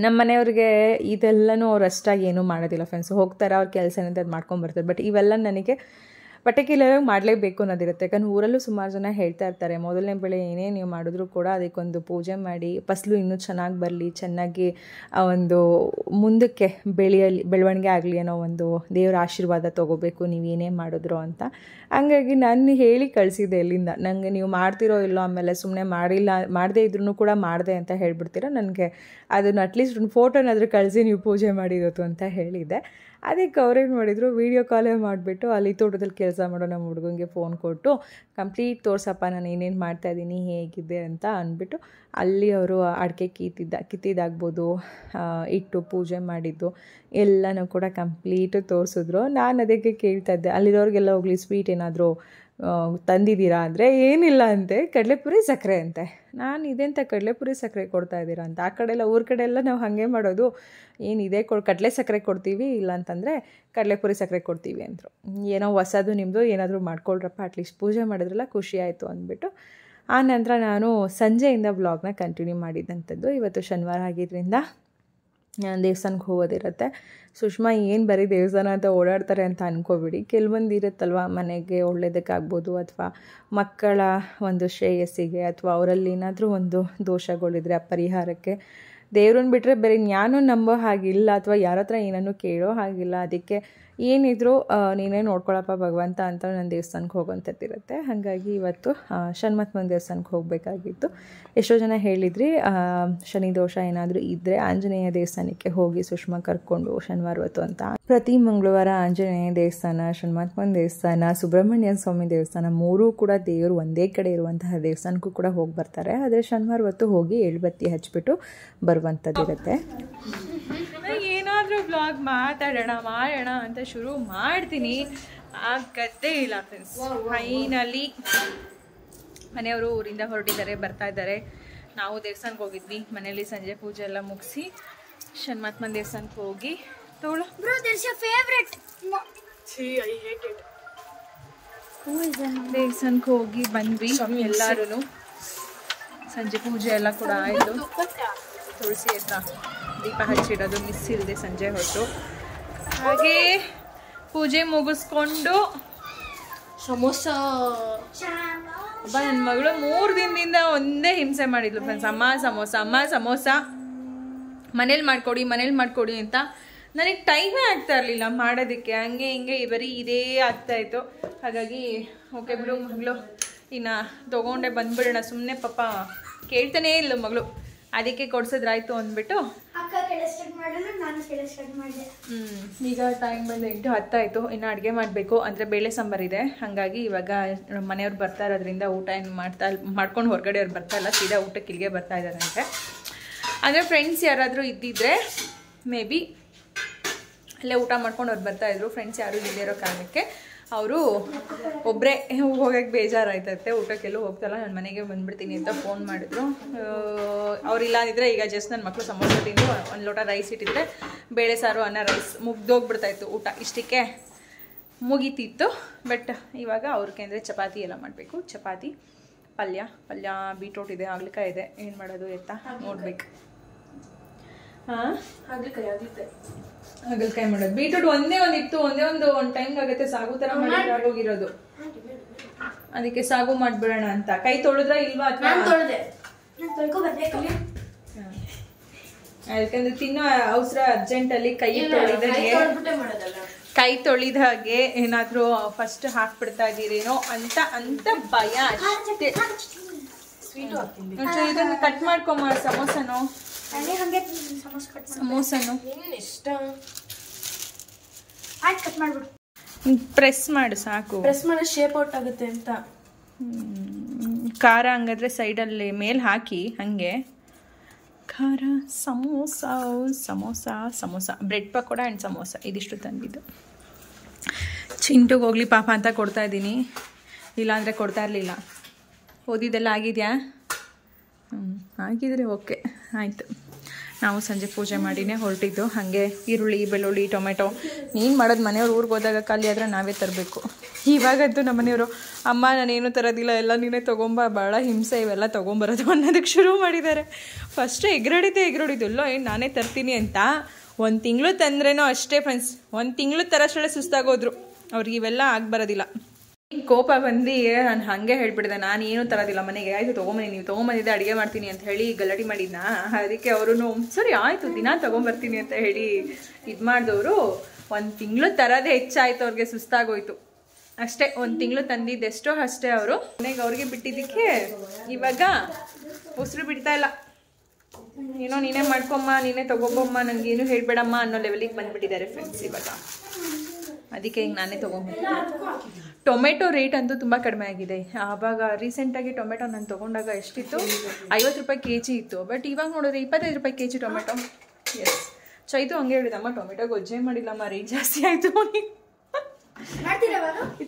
ನಮ್ಮ ಮನೆಯವ್ರಿಗೆ ಇದೆಲ್ಲನೂ ಅವ್ರು ಅಷ್ಟಾಗಿ ಏನೂ ಮಾಡೋದಿಲ್ಲ ಫ್ರೆಂಡ್ಸ್. ಹೋಗ್ತಾರೆ ಅವ್ರ ಕೆಲಸ ಏನಿದೆ ಅದು ಮಾಡ್ಕೊಂಬರ್ತಾರೆ. ಬಟ್ ಇವೆಲ್ಲ ನನಗೆ ಪರ್ಟಿಕ್ಯುಲರಾಗಿ ಮಾಡಲೇಬೇಕು ಅನ್ನೋದಿರುತ್ತೆ. ಯಾಕಂದ್ರೆ ಊರಲ್ಲೂ ಸುಮಾರು ಜನ ಹೇಳ್ತಾ ಇರ್ತಾರೆ ಮೊದಲನೇ ಬೆಳೆ ಏನೇ ನೀವು ಮಾಡಿದ್ರೂ ಕೂಡ ಅದಕ್ಕೊಂದು ಪೂಜೆ ಮಾಡಿ ಫಸಲು ಇನ್ನೂ ಚೆನ್ನಾಗಿ ಬರಲಿ, ಚೆನ್ನಾಗಿ ಒಂದು ಮುಂದಕ್ಕೆ ಬೆಳವಣಿಗೆ ಆಗಲಿ ಅನ್ನೋ ಒಂದು ದೇವರ ಆಶೀರ್ವಾದ ತೊಗೋಬೇಕು ನೀವು ಏನೇ ಮಾಡಿದ್ರು ಅಂತ. ಹಂಗಾಗಿ ನಾನು ಹೇಳಿ ಕಳಿಸಿದ್ದೆ ಎಲ್ಲಿಂದ, ನನಗೆ ನೀವು ಮಾಡ್ತಿರೋ ಇಲ್ಲೋ ಆಮೇಲೆ ಸುಮ್ಮನೆ ಮಾಡದೇ ಇದ್ರೂ ಕೂಡ ಮಾಡಿದೆ ಅಂತ ಹೇಳ್ಬಿಡ್ತೀರ, ನನಗೆ ಅದನ್ನು ಅಟ್ಲೀಸ್ಟ್ ಒಂದು ಫೋಟೋನಾದರೂ ಕಳಿಸಿ ನೀವು ಪೂಜೆ ಮಾಡಿರೋದು ಅಂತ ಹೇಳಿದ್ದೆ. ಅದಕ್ಕೆ ಅವ್ರೇನು ಮಾಡಿದರು, ವೀಡಿಯೋ ಕಾಲೇ ಮಾಡಿಬಿಟ್ಟು ಅಲ್ಲಿ ತೋಟದಲ್ಲಿ ಕೆಲಸ ಮಾಡೋ ನಮ್ಮ ಹುಡುಗಂಗೆ ಫೋನ್ ಕೊಟ್ಟು ಕಂಪ್ಲೀಟ್ ತೋರ್ಸಪ್ಪ ನಾನು ಏನೇನು ಮಾಡ್ತಾಯಿದ್ದೀನಿ ಹೇಗಿದೆ ಅಂತ ಅಂದ್ಬಿಟ್ಟು ಅಲ್ಲಿ ಅವರು ಅಡಿಕೆ ಕಿತ್ತಿದ್ದಾಗ್ಬೋದು, ಇಟ್ಟು ಪೂಜೆ ಮಾಡಿದ್ದು ಎಲ್ಲನೂ ಕೂಡ ಕಂಪ್ಲೀಟು ತೋರಿಸಿದ್ರು. ನಾನು ಅದಕ್ಕೆ ಕೇಳ್ತಾ ಇದ್ದೆ ಅಲ್ಲಿರೋರಿಗೆಲ್ಲ ಹೋಗಲಿ ಸ್ವೀಟ್ ಏನಾದರೂ ತಂದಿದ್ದೀರಾ ಅಂದರೆ ಏನಿಲ್ಲ ಅಂತೆ, ಕಡಲೆಪುರಿ ಸಕ್ಕರೆ ಅಂತೆ. ನಾನು ಇದೆಂತ ಕಡಲೆಪುರಿ ಸಕ್ಕರೆ ಕೊಡ್ತಾ ಇದ್ದೀರಾ ಅಂತ. ಆ ಕಡೆ ಎಲ್ಲ ಊರ ಕಡೆ ಎಲ್ಲ ನಾವು ಹಾಗೆ ಮಾಡೋದು, ಏನಿದೆ ಕಡಲೆ ಸಕ್ಕರೆ ಕೊಡ್ತೀವಿ, ಇಲ್ಲ ಅಂತಂದರೆ ಕಡಲೆಪುರಿ ಸಕ್ಕರೆ ಕೊಡ್ತೀವಿ ಅಂದರು. ಏನೋ ಹೊಸದು ನಿಮ್ಮದು ಏನಾದರೂ ಮಾಡ್ಕೊಳ್ರಪ್ಪ, ಅಟ್ಲೀಸ್ಟ್ ಪೂಜೆ ಮಾಡಿದ್ರಲ್ಲ ಖುಷಿ ಆಯಿತು ಅಂದ್ಬಿಟ್ಟು ಆ ನಂತರ ನಾನು ಸಂಜೆಯಿಂದ ವ್ಲಾಗ್ನ ಕಂಟಿನ್ಯೂ ಮಾಡಿದ್ದಂಥದ್ದು. ಇವತ್ತು ಶನಿವಾರ ಆಗಿದ್ದರಿಂದ ದೇವಸ್ಥಾನಕ್ಕೆ ಹೋಗೋದಿರುತ್ತೆ. ಸುಷ್ಮಾ ಏನು ಬರೀ ದೇವಸ್ಥಾನ ಅಂತ ಓಡಾಡ್ತಾರೆ ಅಂತ ಅಂದ್ಕೋಬಿಡಿ. ಕೆಲವೊಂದು ಇರುತ್ತಲ್ವ ಮನೆಗೆ ಒಳ್ಳೆಯದಕ್ಕಾಗ್ಬೋದು ಅಥವಾ ಮಕ್ಕಳ ಒಂದು ಶ್ರೇಯಸ್ಸಿಗೆ ಅಥವಾ ಅವರಲ್ಲಿ ಏನಾದರೂ ಒಂದು ದೋಷಗಳಿದ್ರೆ ಆ ಪರಿಹಾರಕ್ಕೆ ದೇವ್ರನ್ನ ಬಿಟ್ಟರೆ ಬೇರೆ ಜ್ಞಾನ ನಂಬೋ ಹಾಗಿಲ್ಲ ಅಥವಾ ಯಾರ ಹತ್ರ ಏನನ್ನು ಕೇಳೋ ಹಾಗಿಲ್ಲ. ಅದಕ್ಕೆ ಏನಿದ್ರು ನೀನೇ ನೋಡ್ಕೊಳಪ್ಪ ಭಗವಂತ ಅಂತ ನನ್ನ ದೇವಸ್ಥಾನಕ್ಕೆ ಹೋಗೋಂಥದ್ದಿರುತ್ತೆ. ಹಾಗಾಗಿ ಇವತ್ತು ಷಣ್ಮತ್ಮನ ದೇವಸ್ಥಾನಕ್ಕೆ ಹೋಗಬೇಕಾಗಿತ್ತು. ಎಷ್ಟೋ ಜನ ಹೇಳಿದ್ರಿ ಶನಿ ದೋಷ ಏನಾದರೂ ಇದ್ದರೆ ಆಂಜನೇಯ ದೇವಸ್ಥಾನಕ್ಕೆ ಹೋಗಿ ಸುಷ್ಮಾ ಕರ್ಕೊಂಡು ಶನಿವಾರ ಹೊತ್ತು ಅಂತ. ಪ್ರತಿ ಮಂಗಳವಾರ ಆಂಜನೇಯ ದೇವಸ್ಥಾನ, ಷಣ್ಮತ್ಮನ ದೇವಸ್ಥಾನ, ಸುಬ್ರಹ್ಮಣ್ಯ ಸ್ವಾಮಿ ದೇವಸ್ಥಾನ ಮೂರೂ ಕೂಡ ದೇವರು ಒಂದೇ ಕಡೆ ಇರುವಂತಹ ದೇವಸ್ಥಾನಕ್ಕೂ ಕೂಡ ಹೋಗಿ ಬರ್ತಾರೆ. ಆದರೆ ಶನಿವಾರ ಹೊತ್ತು ಹೋಗಿ ಎಳ್ಬತ್ತಿ ಹಚ್ಬಿಟ್ಟು ಬರುವಂಥದ್ದಿರುತ್ತೆ. ಏನಾದರೂ ಬ್ಲಾಗ್ ಮಾಡೋಣ ಅಂತ ಶುರು ಮಾಡ್ತೀನಿ, ಆಗತ್ತೇ ಇಲ್ಲ ಫ್ರೆಂಡ್ಸ್. ಫೈನಲಿ ಮನೆಯವರು ಊರಿಂದ ಹೊರಟಿದ್ದಾರೆ, ಬರ್ತಾ ಇದ್ದಾರೆ. ನಾವು ದೇವಸ್ಥಾನಕ್ಕೆ ಹೋಗಿದ್ವಿ, ಮನೆಯಲ್ಲಿ ಸಂಜೆ ಪೂಜೆ ಎಲ್ಲ ಮುಗಿಸಿ ಷಣ್ಮತ್ಮನ ದೇವಸ್ಥಾನಕ್ಕೆ ಹೋಗಿ ದೇವಸ್ಥಾನಕ್ಕೆ ಹೋಗಿ ಬಂದ್ವಿ ಎಲ್ಲರೂ. ಸಂಜೆ ಪೂಜೆ ಎಲ್ಲ ಕೂಡ ಆಯಿತು ತುಳಸಿ ಹತ್ರ. ದೀಪ ಹಚ್ಚಿಡೋದು ಮಿಸ್ ಇಲ್ಲದೆ ಸಂಜೆ ಹೊತ್ತು. ಹಾಗೆ ಪೂಜೆ ಮುಗಿಸ್ಕೊಂಡು ಸಮೋಸ ಒಬ್ಬ ನನ್ನ ಮಗಳು 3 ದಿನದಿಂದ ಒಂದೇ ಹಿಂಸೆ ಮಾಡಿದ್ಲು ಫ್ರೆಂಡ್ಸ್. ಅಮ್ಮ ಸಮೋಸ ಮನೇಲಿ ಮಾಡಿಕೊಡಿ ಅಂತ. ನನಗೆ ಟೈಮೇ ಆಗ್ತಾ ಇರಲಿಲ್ಲ ಮಾಡೋದಕ್ಕೆ. ಹಂಗೆ ಹಿಂಗೆ ಬರೀ ಇದೇ ಆಗ್ತಾಯಿತ್ತು. ಹಾಗಾಗಿ ಓಕೆ ಬಿಡು ಮಗಳು, ಇನ್ನು ತೊಗೊಂಡೆ ಬಂದ್ಬಿಡೋಣ ಸುಮ್ಮನೆ, ಪಾಪ ಕೇಳ್ತಾನೇ ಇಲ್ಲ ಮಗಳು, ಅದಕ್ಕೆ ಕೊಡ್ಸಿದ್ರಾಯ್ತು ಅಂದ್ಬಿಟ್ಟು ಈಗ ಟೈಮ್ ಬಂದು 8:10 ಆಯಿತು. ಇನ್ನು ಅಡುಗೆ ಮಾಡಬೇಕು. ಅಂದರೆ ಬೇಳೆ ಸಾಂಬಾರಿದೆ. ಹಾಗಾಗಿ ಇವಾಗ ಮನೆಯವ್ರು ಬರ್ತಾ ಇರೋದ್ರಿಂದ ಊಟ ಏನು ಮಾಡ್ಕೊಂಡು ಹೊರಗಡೆ ಅವ್ರು ಬರ್ತಾ ಇಲ್ಲ, ಸೀದಾ ಊಟಕ್ಕೆ ಇಲ್ಲಿಗೆ ಬರ್ತಾ ಇದ್ದಾರಂತೆ. ಅಂದರೆ ಫ್ರೆಂಡ್ಸ್ ಯಾರಾದರೂ ಇದ್ದಿದ್ರೆ ಮೇ ಬಿ ಅಲ್ಲೇ ಊಟ ಮಾಡ್ಕೊಂಡು ಅವ್ರು ಬರ್ತಾಯಿದ್ರು. ಫ್ರೆಂಡ್ಸ್ ಯಾರೂ ಇಲ್ಲದೇ ಇರೋ ಕಾರಣಕ್ಕೆ ಅವರು ಒಬ್ಬರೇ ಹೋಗೋಕ್ಕೆ ಬೇಜಾರಾಯ್ತೈತೆ, ಊಟಕ್ಕೆಲ್ಲೂ ಹೋಗ್ತಲ್ಲ, ನಾನು ಮನೆಗೆ ಬಂದುಬಿಡ್ತೀನಿ ಅಂತ ಫೋನ್ ಮಾಡಿದ್ರು. ಅವರಿಲ್ಲ ಅಂದಿದ್ರೆ ಈಗ ಜಸ್ಟ್ ನನ್ನ ಮಕ್ಕಳು ಸಮೋಸ ತಿಂದು ಒಂದು ಲೋಟ ರೈಸ್ ಇಟ್ಟಿದ್ರೆ ಬೇಳೆ ಸಾರು ಅನ್ನ ರೈಸ್ ಮುಗ್ದೋಗ್ಬಿಡ್ತಾಯಿತ್ತು ಊಟ, ಇಷ್ಟಕ್ಕೆ ಮುಗೀತಿತ್ತು. ಬಟ್ ಇವಾಗ ಅವ್ರಿಗೆ ಅಂದರೆ ಚಪಾತಿ ಎಲ್ಲ ಮಾಡಬೇಕು. ಚಪಾತಿ ಪಲ್ಯ ಬೀಟ್ರೋಟ್ ಇದೆ, ಹಾಗಲಕಾಯಿ ಇದೆ, ಏನು ಮಾಡೋದು ಎತ್ತ ನೋಡ್ಬೇಕು. ಹಾಂ ಹಾಗಲಕಾಯಿ ಮಾಡೋದು. ಬೀಟ್ರೂಟ್ ಒಂದೇ ಒಂದು ಟೈಮ್ಗೆ ಆಗುತ್ತೆ, ಸಾಗು ಥರ ಮಾಡಿ ಆಗೋಗಿರೋದು. ಅದಕ್ಕೆ ಸಾಗು ಮಾಡಿಬಿಡೋಣ ಅಂತ. ಕೈ ತೊಳೆದ್ರ ಇಲ್ವಾ? ಯಾಕಂದ್ರೆ ತಿನ್ನೋ ಅವಸರ ಅರ್ಜೆಂಟಲ್ಲಿ ಕೈ ತೊಳಿದ ಹಾಗೆ ಏನಾದರೂ ಫಸ್ಟ್ ಹಾಕ್ಬಿಡ್ತಾ ಇದ್ದೀರೇನೋ ಅಂತ ಭಯ ಅಷ್ಟೇ. ಇದನ್ನು ಕಟ್ ಮಾಡ್ಕೊಂಬ ಸಮೋಸನು ಪ್ರೆಸ್ ಮಾಡು ಸಾಕು. ಪ್ರೆಸ್ ಮಾಡಿ ಶೇಪ್ ಔಟ್ ಆಗುತ್ತೆ ಅಂತ. ಖಾರ ಹಂಗಾದ್ರೆ ಸೈಡಲ್ಲಿ ಮೇಲೆ ಹಾಕಿ ಹಂಗೆ ಖಾರ. ಸಮೋಸ ಬ್ರೆಡ್ ಪಕೋಡ ಆ್ಯಂಡ್ ಸಮೋಸ ಇದಿಷ್ಟು ತಂದಿದ್ದು. ಚಿಂಟುಗೆ ಹೋಗ್ಲಿ ಪಾಪ ಅಂತ ಕೊಡ್ತಾ ಇದ್ದೀನಿ, ಇಲ್ಲಾಂದರೆ ಕೊಡ್ತಾ ಇರಲಿಲ್ಲ. ಓದಿದ್ದೆಲ್ಲ ಆಗಿದೆಯಾ? ಆಗಿದ್ರೆ ಓಕೆ ಆಯಿತು. ನಾವು ಸಂಜೆ ಪೂಜೆ ಮಾಡಿನೇ ಹೊರಟಿದ್ದು. ಹಾಗೆ ಈರುಳ್ಳಿ, ಬೆಳ್ಳುಳ್ಳಿ, ಟೊಮೆಟೊ ನೀನು ಮಾಡೋದು ಮನೆಯವ್ರು ಊರಿಗೆ ಹೋದಾಗ ಖಾಲಿ ಆದರೆ ನಾವೇ ತರಬೇಕು. ಇವಾಗಂತೂ ನಮ್ಮ ಮನೆಯವರು ಅಮ್ಮ ನಾನೇನು ತರೋದಿಲ್ಲ, ಎಲ್ಲ ನೀನೇ ತೊಗೊಂಬ, ಭಾಳ ಹಿಂಸೆ ಇವೆಲ್ಲ ತೊಗೊಂಬರೋದು ಅನ್ನೋದಕ್ಕೆ ಶುರು ಮಾಡಿದ್ದಾರೆ. ಫಸ್ಟು ಎಗ್ರಡಿದ್ದು ಏನು ನಾನೇ ತರ್ತೀನಿ ಅಂತ. 1 ತಿಂಗಳು ತಂದ್ರೇನೋ ಅಷ್ಟೇ ಫ್ರೆಂಡ್ಸ್, 1 ತಿಂಗಳು ತರೋಷ್ಟರಲ್ಲೇ ಸುಸ್ತಾಗೋದ್ರು. ಅವ್ರಿಗೆ ಇವೆಲ್ಲ ಆಗ್ಬರೋದಿಲ್ಲ. ಕೋಪ ಬಂದು ನಾನು ಹಾಗೆ ಹೇಳ್ಬಿಟ್ಟಿದೆ, ನಾನು ಏನೂ ತರೋದಿಲ್ಲ ಮನೆಗೆ. ಆಯಿತು ತೊಗೊಂಬನ್ನಿ, ನೀವು ತೊಗೊಂಬಂದಿದ್ದೆ ಅಡುಗೆ ಮಾಡ್ತೀನಿ ಅಂತ ಹೇಳಿ ಗಲಾಟೆ ಮಾಡಿದ್ನ. ಅದಕ್ಕೆ ಅವರು ಸರಿ ಆಯಿತು ದಿನ ತೊಗೊಂಬರ್ತೀನಿ ಅಂತ ಹೇಳಿ ಇದು ಮಾಡಿದವರು 1 ತಿಂಗಳು ತರೋದೇ ಹೆಚ್ಚಾಯಿತು. ಅವ್ರಿಗೆ ಸುಸ್ತಾಗೋಯ್ತು ಅಷ್ಟೇ. 1 ತಿಂಗಳು ತಂದಿದ್ದೆಷ್ಟೋ ಅಷ್ಟೇ. ಅವರು ಮನೆಗೆ ಅವ್ರಿಗೆ ಬಿಟ್ಟಿದ್ದಕ್ಕೆ ಇವಾಗ ಉಸಿರು ಬಿಡ್ತಾ ಇಲ್ಲ. ಏನೋ ನೀನೇ ಮಾಡ್ಕೊಮ್ಮ, ನೀನೇ ತೊಗೊಬಮ್ಮ, ನನಗೇನು ಹೇಳ್ಬೇಡಮ್ಮ ಅನ್ನೋ ಲೆವೆಲಿಗೆ ಬಂದುಬಿಟ್ಟಿದ್ದಾರೆ ಫ್ರೆಂಡ್ಸ್ ಇವಾಗ. ಅದಕ್ಕೆ ಈಗ ನಾನೇ ತೊಗೊಂಡ್ಬರ್ತೀನಿ. ಟೊಮೆಟೊ ರೇಟ್ ಅಂತೂ ತುಂಬ ಕಡಿಮೆ ಆಗಿದೆ. ಆವಾಗ ರೀಸೆಂಟಾಗಿ ಟೊಮೆಟೊ ನಾನು ತೊಗೊಂಡಾಗ ಎಷ್ಟಿತ್ತು? 50 ರೂಪಾಯಿ kg ಇತ್ತು. ಬಟ್ ಇವಾಗ ನೋಡಿದ್ರೆ 25 ರೂಪಾಯಿ kg ಟೊಮೆಟೊ. ಎಸ್, ಚೈತು ಹಂಗೆ ಹೇಳಿದಮ್ಮ, ಟೊಮೆಟೊ ಗೊಜ್ಜೆ ಮಾಡಿಲ್ಲಮ್ಮ, ರೇಟ್ ಜಾಸ್ತಿ ಆಯಿತು.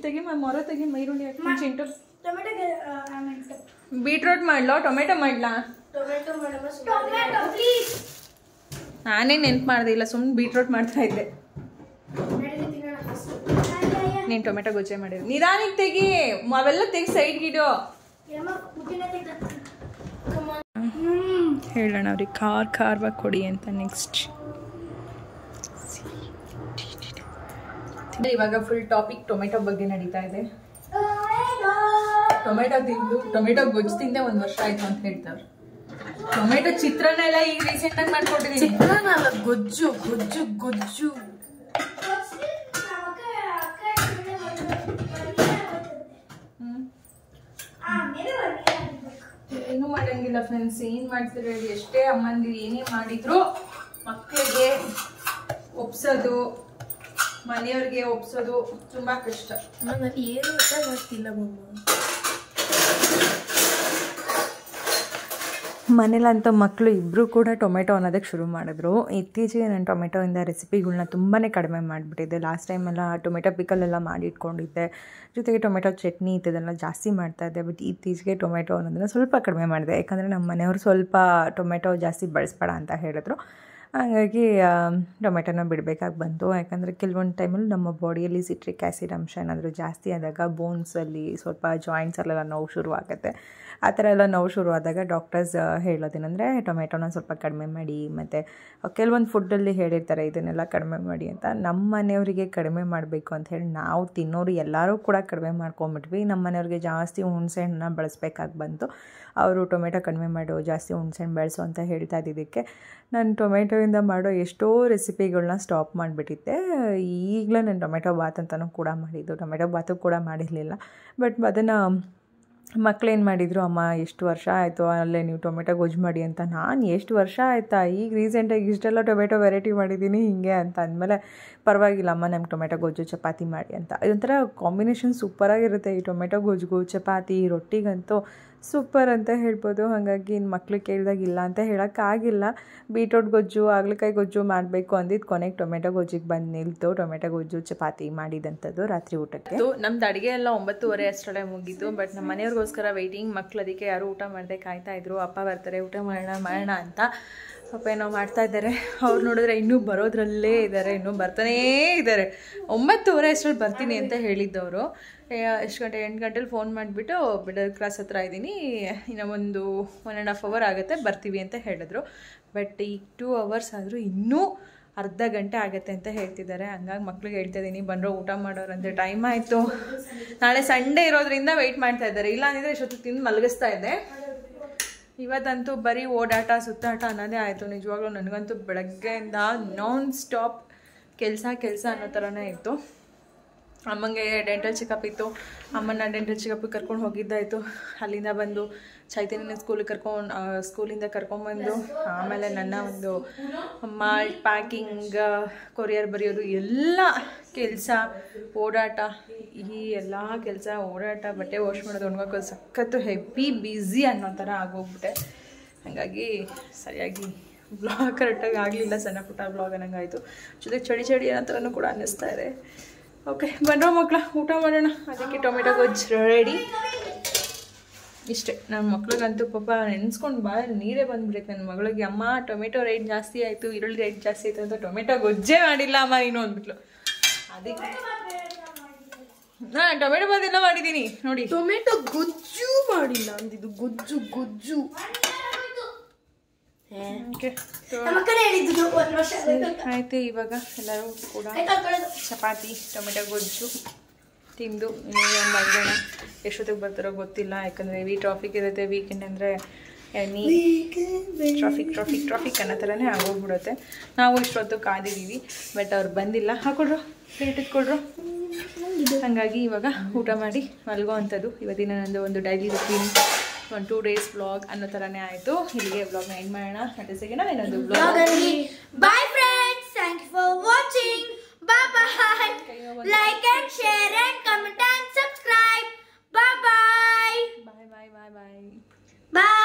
ತೆಗಿಮ್ಮ ಮೊರ ತೆಗಿ, ಈರುಳ್ಳಿ ಹಾಕಿ ಚಿಂಟು. ಬೀಟ್ರೋಟ್ ಮಾಡ್ಲೋ ಟೊಮೆಟೊ ಮಾಡ್ಲಾ? ನಾನೇ ನೆನ್ಪು ಮಾಡ್ದೆ ಇಲ್ಲ, ಸುಮ್ಮನೆ ಬೀಟ್ರೋಟ್ ಮಾಡ್ತಾ ಇದ್ದೆ. ನೀನು ಟೊಮೆಟೊ ಗೊಜ್ಜೆ ಮಾಡಿದ್ರು. ನಿಧಾನಕ್ಕೆ ತೆಗಿ, ಅವೆಲ್ಲ ತೆಗಿ ಸೈಡ್ಗಿಡು. ಹೇಳೋಣ ಅವ್ರಿಗೆ ಖಾರವಾಗಿ ಕೊಡಿ ಅಂತ. ನೆಕ್ಸ್ಟ್ ಇವಾಗ ಫುಲ್ ಟಾಪಿಕ್ ಟೊಮೆಟೊ ಬಗ್ಗೆ ನಡೀತಾ ಇದೆ. ಟೊಮೆಟೊ ಗೊಜ್ಜು ತಿಂದೆ 1 ವರ್ಷ ಆಯ್ತು ಅಂತ ಹೇಳ್ತಾರೆ. ಟೊಮೆಟೊ ಚಿತ್ರಾನ್ನ ಎಲ್ಲ ಈಗ ರೀಸೆಂಟಾಗಿ ಮಾಡ್ಕೊಟ್ಟಿದ್ದೀನಿ. ಚಿತ್ರಾನ್ನ ಅಲ್ಲ, ಗೊಜ್ಜು. ಏನು ಮಾಡಂಗಿಲ್ಲ ಫ್ರೆಂಡ್ಸ್. ಏನು ಮಾಡ್ತೀರಿ ಹೇಳಿ, ಎಷ್ಟೇ ಅಮ್ಮಂದಿರು ಏನೇ ಮಾಡಿದ್ರು ಮಕ್ಕಳಿಗೆ ಒಪ್ಸೋದು, ಮನೆಯವ್ರಿಗೆ ಒಪ್ಸೋದು ತುಂಬಾ ಕಷ್ಟ. ನನಗೆ ಏನು ಗೊತ್ತಿಲ್ಲ ಮನೇಲಂತೂ ಮಕ್ಕಳು ಇಬ್ಬರು ಕೂಡ ಟೊಮೆಟೊ ಅನ್ನೋದಕ್ಕೆ ಶುರು ಮಾಡಿದ್ರು. ಇತ್ತೀಚೆಗೆ ನಾನು ಟೊಮೆಟೊಯಿಂದ ರೆಸಿಪಿಗಳನ್ನ ತುಂಬಾ ಕಡಿಮೆ ಮಾಡಿಬಿಟ್ಟಿದ್ದೆ. ಲಾಸ್ಟ್ ಟೈಮೆಲ್ಲ ಟೊಮೆಟೊ ಪಿಕಲೆಲ್ಲ ಮಾಡಿ ಇಟ್ಕೊಂಡಿದ್ದೆ, ಜೊತೆಗೆ ಟೊಮೆಟೊ ಚಟ್ನಿ ಇದೆಲ್ಲ ಜಾಸ್ತಿ ಮಾಡ್ತಾಯಿದ್ದೆ. ಬಟ್ ಇತ್ತೀಚೆಗೆ ಟೊಮೆಟೊ ಅನ್ನೋದನ್ನು ಸ್ವಲ್ಪ ಕಡಿಮೆ ಮಾಡಿದೆ. ಯಾಕಂದರೆ ನಮ್ಮ ಮನೆಯವರು ಸ್ವಲ್ಪ ಟೊಮೆಟೊ ಜಾಸ್ತಿ ಬಳಸಬೇಡ ಅಂತ ಹೇಳಿದ್ರು. ಹಾಗಾಗಿ ಟೊಮೆಟೊನ ಬಿಡಬೇಕಾಗಿ ಬಂತು. ಯಾಕಂದರೆ ಕೆಲವೊಂದು ಟೈಮಲ್ಲಿ ನಮ್ಮ ಬಾಡಿಯಲ್ಲಿ ಸಿಟ್ರಿಕ್ ಆ್ಯಸಿಡ್ ಅಂಶ ಏನಾದರೂ ಜಾಸ್ತಿ ಆದಾಗ ಬೋನ್ಸಲ್ಲಿ ಸ್ವಲ್ಪ ಜಾಯಿಂಟ್ಸಲ್ಲೆಲ್ಲ ನೋವು ಶುರುವಾಗುತ್ತೆ. ಆ ಥರ ಎಲ್ಲ ನೋವು ಶುರುವಾದಾಗ ಡಾಕ್ಟರ್ಸ್ ಹೇಳೋದೇನೆಂದರೆ ಟೊಮೆಟೊನ ಸ್ವಲ್ಪ ಕಡಿಮೆ ಮಾಡಿ, ಮತ್ತು ಕೆಲವೊಂದು ಫುಡ್ಡಲ್ಲಿ ಹೇಳಿರ್ತಾರೆ ಇದನ್ನೆಲ್ಲ ಕಡಿಮೆ ಮಾಡಿ ಅಂತ. ನಮ್ಮ ಮನೆಯವರಿಗೆ ಕಡಿಮೆ ಮಾಡಬೇಕು ಅಂತ ಹೇಳಿ ನಾವು ತಿನ್ನೋರು ಎಲ್ಲರೂ ಕೂಡ ಕಡಿಮೆ ಮಾಡ್ಕೊಂಬಿಟ್ವಿ. ನಮ್ಮ ಮನೆಯವ್ರಿಗೆ ಜಾಸ್ತಿ ಹುಣಸೆಹಣ್ಣನ್ನ ಬಳಸಬೇಕಾಗಿ ಬಂತು. ಅವರು ಟೊಮೆಟೊ ಕಡಿಮೆ ಮಾಡು, ಜಾಸ್ತಿ ಹುಣಸೆಹಣ್ಣು ಬೆಳೆಸು ಅಂತ ಹೇಳ್ತಾ ಇದ್ದಿದ್ದಕ್ಕೆ ನಾನು ಟೊಮೆಟೊಯಿಂದ ಮಾಡೋ ಎಷ್ಟೋ ರೆಸಿಪಿಗಳನ್ನ ಸ್ಟಾಪ್ ಮಾಡಿಬಿಟ್ಟಿದ್ದೆ. ಈಗಲೇ ನಾನು ಟೊಮೆಟೊ ಬಾತ್ ಅಂತಲೂ ಕೂಡ ಮಾಡಿದ್ದು, ಟೊಮೆಟೊ ಬಾತು ಕೂಡ ಮಾಡಿರಲಿಲ್ಲ. ಬಟ್ ಅದನ್ನು ಮಕ್ಕಳೇನು ಮಾಡಿದರು, ಅಮ್ಮ ಎಷ್ಟು ವರ್ಷ ಆಯಿತು ಅಲ್ಲೇ ನೀವು ಟೊಮೆಟೊ ಗೊಜ್ಜು ಮಾಡಿ ಅಂತ. ನಾನು ಎಷ್ಟು ವರ್ಷ ಆಯಿತಾ, ಈಗ ರೀಸೆಂಟಾಗಿ ಇಷ್ಟೆಲ್ಲ ಟೊಮೆಟೊ ವೆರೈಟಿ ಮಾಡಿದ್ದೀನಿ ಹಿಂಗೆ ಅಂತ ಅಂದಮೇಲೆ, ಪರವಾಗಿಲ್ಲ ಅಮ್ಮ ನಮ್ಗೆ ಟೊಮೆಟೊ ಗೊಜ್ಜು ಚಪಾತಿ ಮಾಡಿ ಅಂತ. ಇದೊಂಥರ ಕಾಂಬಿನೇಷನ್ ಸೂಪರಾಗಿರುತ್ತೆ ಈ ಟೊಮೆಟೊ ಗೊಜ್ಜಿಗೂ ಚಪಾತಿ ರೊಟ್ಟಿಗಂತೂ ಸೂಪರ್ ಅಂತ ಹೇಳ್ಬೋದು. ಹಾಗಾಗಿ ಇನ್ನು ಮಕ್ಳು ಕೇಳಿದಾಗ ಇಲ್ಲ ಅಂತ ಹೇಳೋಕ್ಕಾಗಿಲ್ಲ. ಬೀಟ್ರೋಟ್ ಗೊಜ್ಜು ಹಾಗಲಕಾಯಿ ಗೊಜ್ಜು ಮಾಡಬೇಕು ಅಂದಿದ್ದು ಕೊನೆಗೆ ಟೊಮೆಟೊ ಗೊಜ್ಜಿಗೆ ಬಂದು ನಿಲ್ತು. ಟೊಮೆಟೊ ಗೊಜ್ಜು ಚಪಾತಿ ಮಾಡಿದಂಥದ್ದು ರಾತ್ರಿ ಊಟಕ್ಕೆ. ನಮ್ದು ಅಡುಗೆ ಎಲ್ಲ 9:30 ಅಷ್ಟರಲ್ಲೇ ಮುಗೀತು. ಬಟ್ ನಮ್ಮ ಮನೆಯವ್ರಿಗೋಸ್ಕರ ವೆಯ್ಟಿಂಗ್. ಮಕ್ಳು ಅದಕ್ಕೆ ಯಾರು ಊಟ ಮಾಡದೆ ಕಾಯ್ತಾಯಿದ್ರು. ಅಪ್ಪ ಬರ್ತಾರೆ ಊಟ ಮಾಡೋಣ ಅಂತ ಸ್ವಲ್ಪ ಏನೋ ಮಾಡ್ತಾಯಿದ್ದಾರೆ. ಅವ್ರು ನೋಡಿದ್ರೆ ಇನ್ನೂ ಬರೋದ್ರಲ್ಲೇ ಇದ್ದಾರೆ, ಇನ್ನೂ ಬರ್ತಾನೇ ಇದ್ದಾರೆ. 9:30 ಅಷ್ಟರಲ್ಲಿ ಬರ್ತೀನಿ ಅಂತ ಹೇಳಿದ್ದವರು. ಎಷ್ಟು ಗಂಟೆ 8 ಗಂಟೆಲಿ ಫೋನ್ ಮಾಡಿಬಿಟ್ಟು ಮಿಡಲ್ ಕ್ಲಾಸ್ ಹತ್ರ ಇದ್ದೀನಿ, ಇನ್ನು ಒಂದು 1.5 hour ಆಗುತ್ತೆ ಬರ್ತೀವಿ ಅಂತ ಹೇಳಿದ್ರು. ಬಟ್ ಈಗ 2 hours ಆದರೂ ಇನ್ನೂ ಅರ್ಧ ಗಂಟೆ ಆಗುತ್ತೆ ಅಂತ ಹೇಳ್ತಿದ್ದಾರೆ. ಹಂಗಾಗಿ ಮಕ್ಳಿಗೆ ಹೇಳ್ತಾ ಇದ್ದೀನಿ ಬಂದರೂ ಊಟ ಮಾಡೋರಂತೆ, ಟೈಮ್ ಆಯಿತು. ನಾಳೆ ಸಂಡೇ ಇರೋದ್ರಿಂದ ವೆಯ್ಟ್ ಮಾಡ್ತಾ ಇದ್ದಾರೆ. ಇಲ್ಲ ಅಂದಿದ್ರೆ ಇಷ್ಟೊತ್ತು ತಿಂದು ಮಲಗಿಸ್ತಾ ಇದ್ದೆ. ಇವತ್ತಂತೂ ಬರೀ ಓಡಾಟ ಸುತ್ತಾಟ ಅನ್ನೋದೇ ಆಯಿತು. ನಿಜವಾಗ್ಲೂ ನನಗಂತೂ ಬೆಳಗ್ಗೆಯಿಂದ ನಾನ್ ಸ್ಟಾಪ್ ಕೆಲಸ ಅನ್ನೋ ಥರನೇ ಇತ್ತು. ಅಮ್ಮಂಗೆ ಡೆಂಟಲ್ ಚೆಕಪ್ ಇತ್ತು. ಅಮ್ಮನ ಡೆಂಟಲ್ ಚೆಕಪ್ಪಿಗೆ ಕರ್ಕೊಂಡು ಹೋಗಿದ್ದಾಯಿತು. ಅಲ್ಲಿಂದ ಬಂದು ಚೈತನ್ಯನ ಸ್ಕೂಲಿಂದ ಕರ್ಕೊಂಬಂದು ಆಮೇಲೆ ನನ್ನ ಒಂದು ಮಾಲ್ಟ್ ಪ್ಯಾಕಿಂಗ್, ಕೊರಿಯರ್ ಬರೆಯೋದು ಎಲ್ಲ ಕೆಲಸ ಓಡಾಟ, ಈ ಎಲ್ಲ ಕೆಲಸ ಓಡಾಟ, ಬಟ್ಟೆ ವಾಶ್ ಮಾಡೋದು, ಒಣಗೋದು ಸಖತ್ತು ಹೆವಿ ಬ್ಯುಸಿ ಅನ್ನೋ ಥರ ಆಗೋಗ್ಬಿಟ್ಟೆ. ಹಾಗಾಗಿ ಸರಿಯಾಗಿ ಬ್ಲಾಗ್ ಕರೆಕ್ಟಾಗಿ ಆಗಲಿಲ್ಲ. ಸಣ್ಣ ಪುಟ್ಟ ಬ್ಲಾಗ್ ಅನ್ನಂಗಾಯಿತು. ಜೊತೆಗೆ ಚಳಿ ಅನ್ನೋ ಥರನೂ ಕೂಡ ಅನ್ನಿಸ್ತಾ ಇದೆ. ಓಕೆ ಬನ್ರೋ ಮಕ್ಕಳ ಊಟ ಮಾಡೋಣ. ಅದಕ್ಕೆ ಟೊಮೆಟೊ ಗೊಜ್ಜು ರೆಡಿ. ಇಷ್ಟೇ. ನನ್ನ ಮಕ್ಳಿಗಂತೂ ಪಾಪ ನೆನೆಸ್ಕೊಂಡು ನೀರೇ ಬಂದ್ಬಿಡೈತೆ ನನ್ನ ಮಗಳಿಗೆ. ಅಮ್ಮ ಟೊಮೆಟೊ ರೇಟ್ ಜಾಸ್ತಿ ಆಯಿತು, ಈರುಳ್ಳಿ ರೇಟ್ ಜಾಸ್ತಿ ಆಯಿತು ಅಂತ ಟೊಮೆಟೊ ಗೊಜ್ಜೇ ಮಾಡಿಲ್ಲ ಅಮ್ಮ ನೀನು ಅಂದ್ಬಿಟ್ಲು. ಅದಕ್ಕೆ ಟೊಮೆಟೊ ಬಾತ್ ಎಲ್ಲ ಮಾಡಿದ್ದೀನಿ ನೋಡಿ. ಟೊಮೆಟೊ ಗೊಜ್ಜು ಮಾಡಿಲ್ಲ ಅಂದಿದ್ದು, ಗೊಜ್ಜು ಆಯ್ತು. ಇವಾಗ ಎಲ್ಲರೂ ಕೂಡ ಚಪಾತಿ ಟೊಮೆಟೊ ಗೊಜ್ಜು ತಿಂದು ಇನ್ನೇನು ಮಾಡೋಣ. ಎಷ್ಟೊತ್ತಿಗೆ ಬರ್ತಾರೋ ಗೊತ್ತಿಲ್ಲ. ಯಾಕಂದರೆ ಹೆವಿ ಟ್ರಾಫಿಕ್ ಇರುತ್ತೆ. ವೀಕೆಂಡ್ ಅಂದರೆ ಎನಿ ಟ್ರಾಫಿಕ್ ಅನ್ನೋ ಥರನೇ ಆಗೋಗ್ಬಿಡುತ್ತೆ. ನಾವು ಇಷ್ಟೊತ್ತು ಕಾದಿದ್ದೀವಿ, ಬಟ್ ಅವ್ರು ಬಂದಿಲ್ಲ. ಹಾಕೊಡ್ರು ಪ್ಲೇಟ್ ಇಟ್ಕೊಡ್ರು. ಹಾಗಾಗಿ ಇವಾಗ ಊಟ ಮಾಡಿ ಮಲ್ಗೋ ಅಂಥದ್ದು ಇವತ್ತಿನ ನಂದು ಒಂದು ಡೈಲಿ ರುಟೀನ್, 1-2 days ವ್ಲಾಗ್ ಅನ್ನೋ ಥರನೇ ಆಯಿತು. ಇಲ್ಲಿಗೆ ವ್ಲಾಗ್ನ ಎಂಡ್ ಮಾಡೋಣ. ಮತ್ತೆ ಸಿಗೋಣ ಇನ್ನೊಂದು vlog. Bye friends, thank you for watching. Bye bye. Like and share and comment and subscribe. Bye bye. Bye. Bye.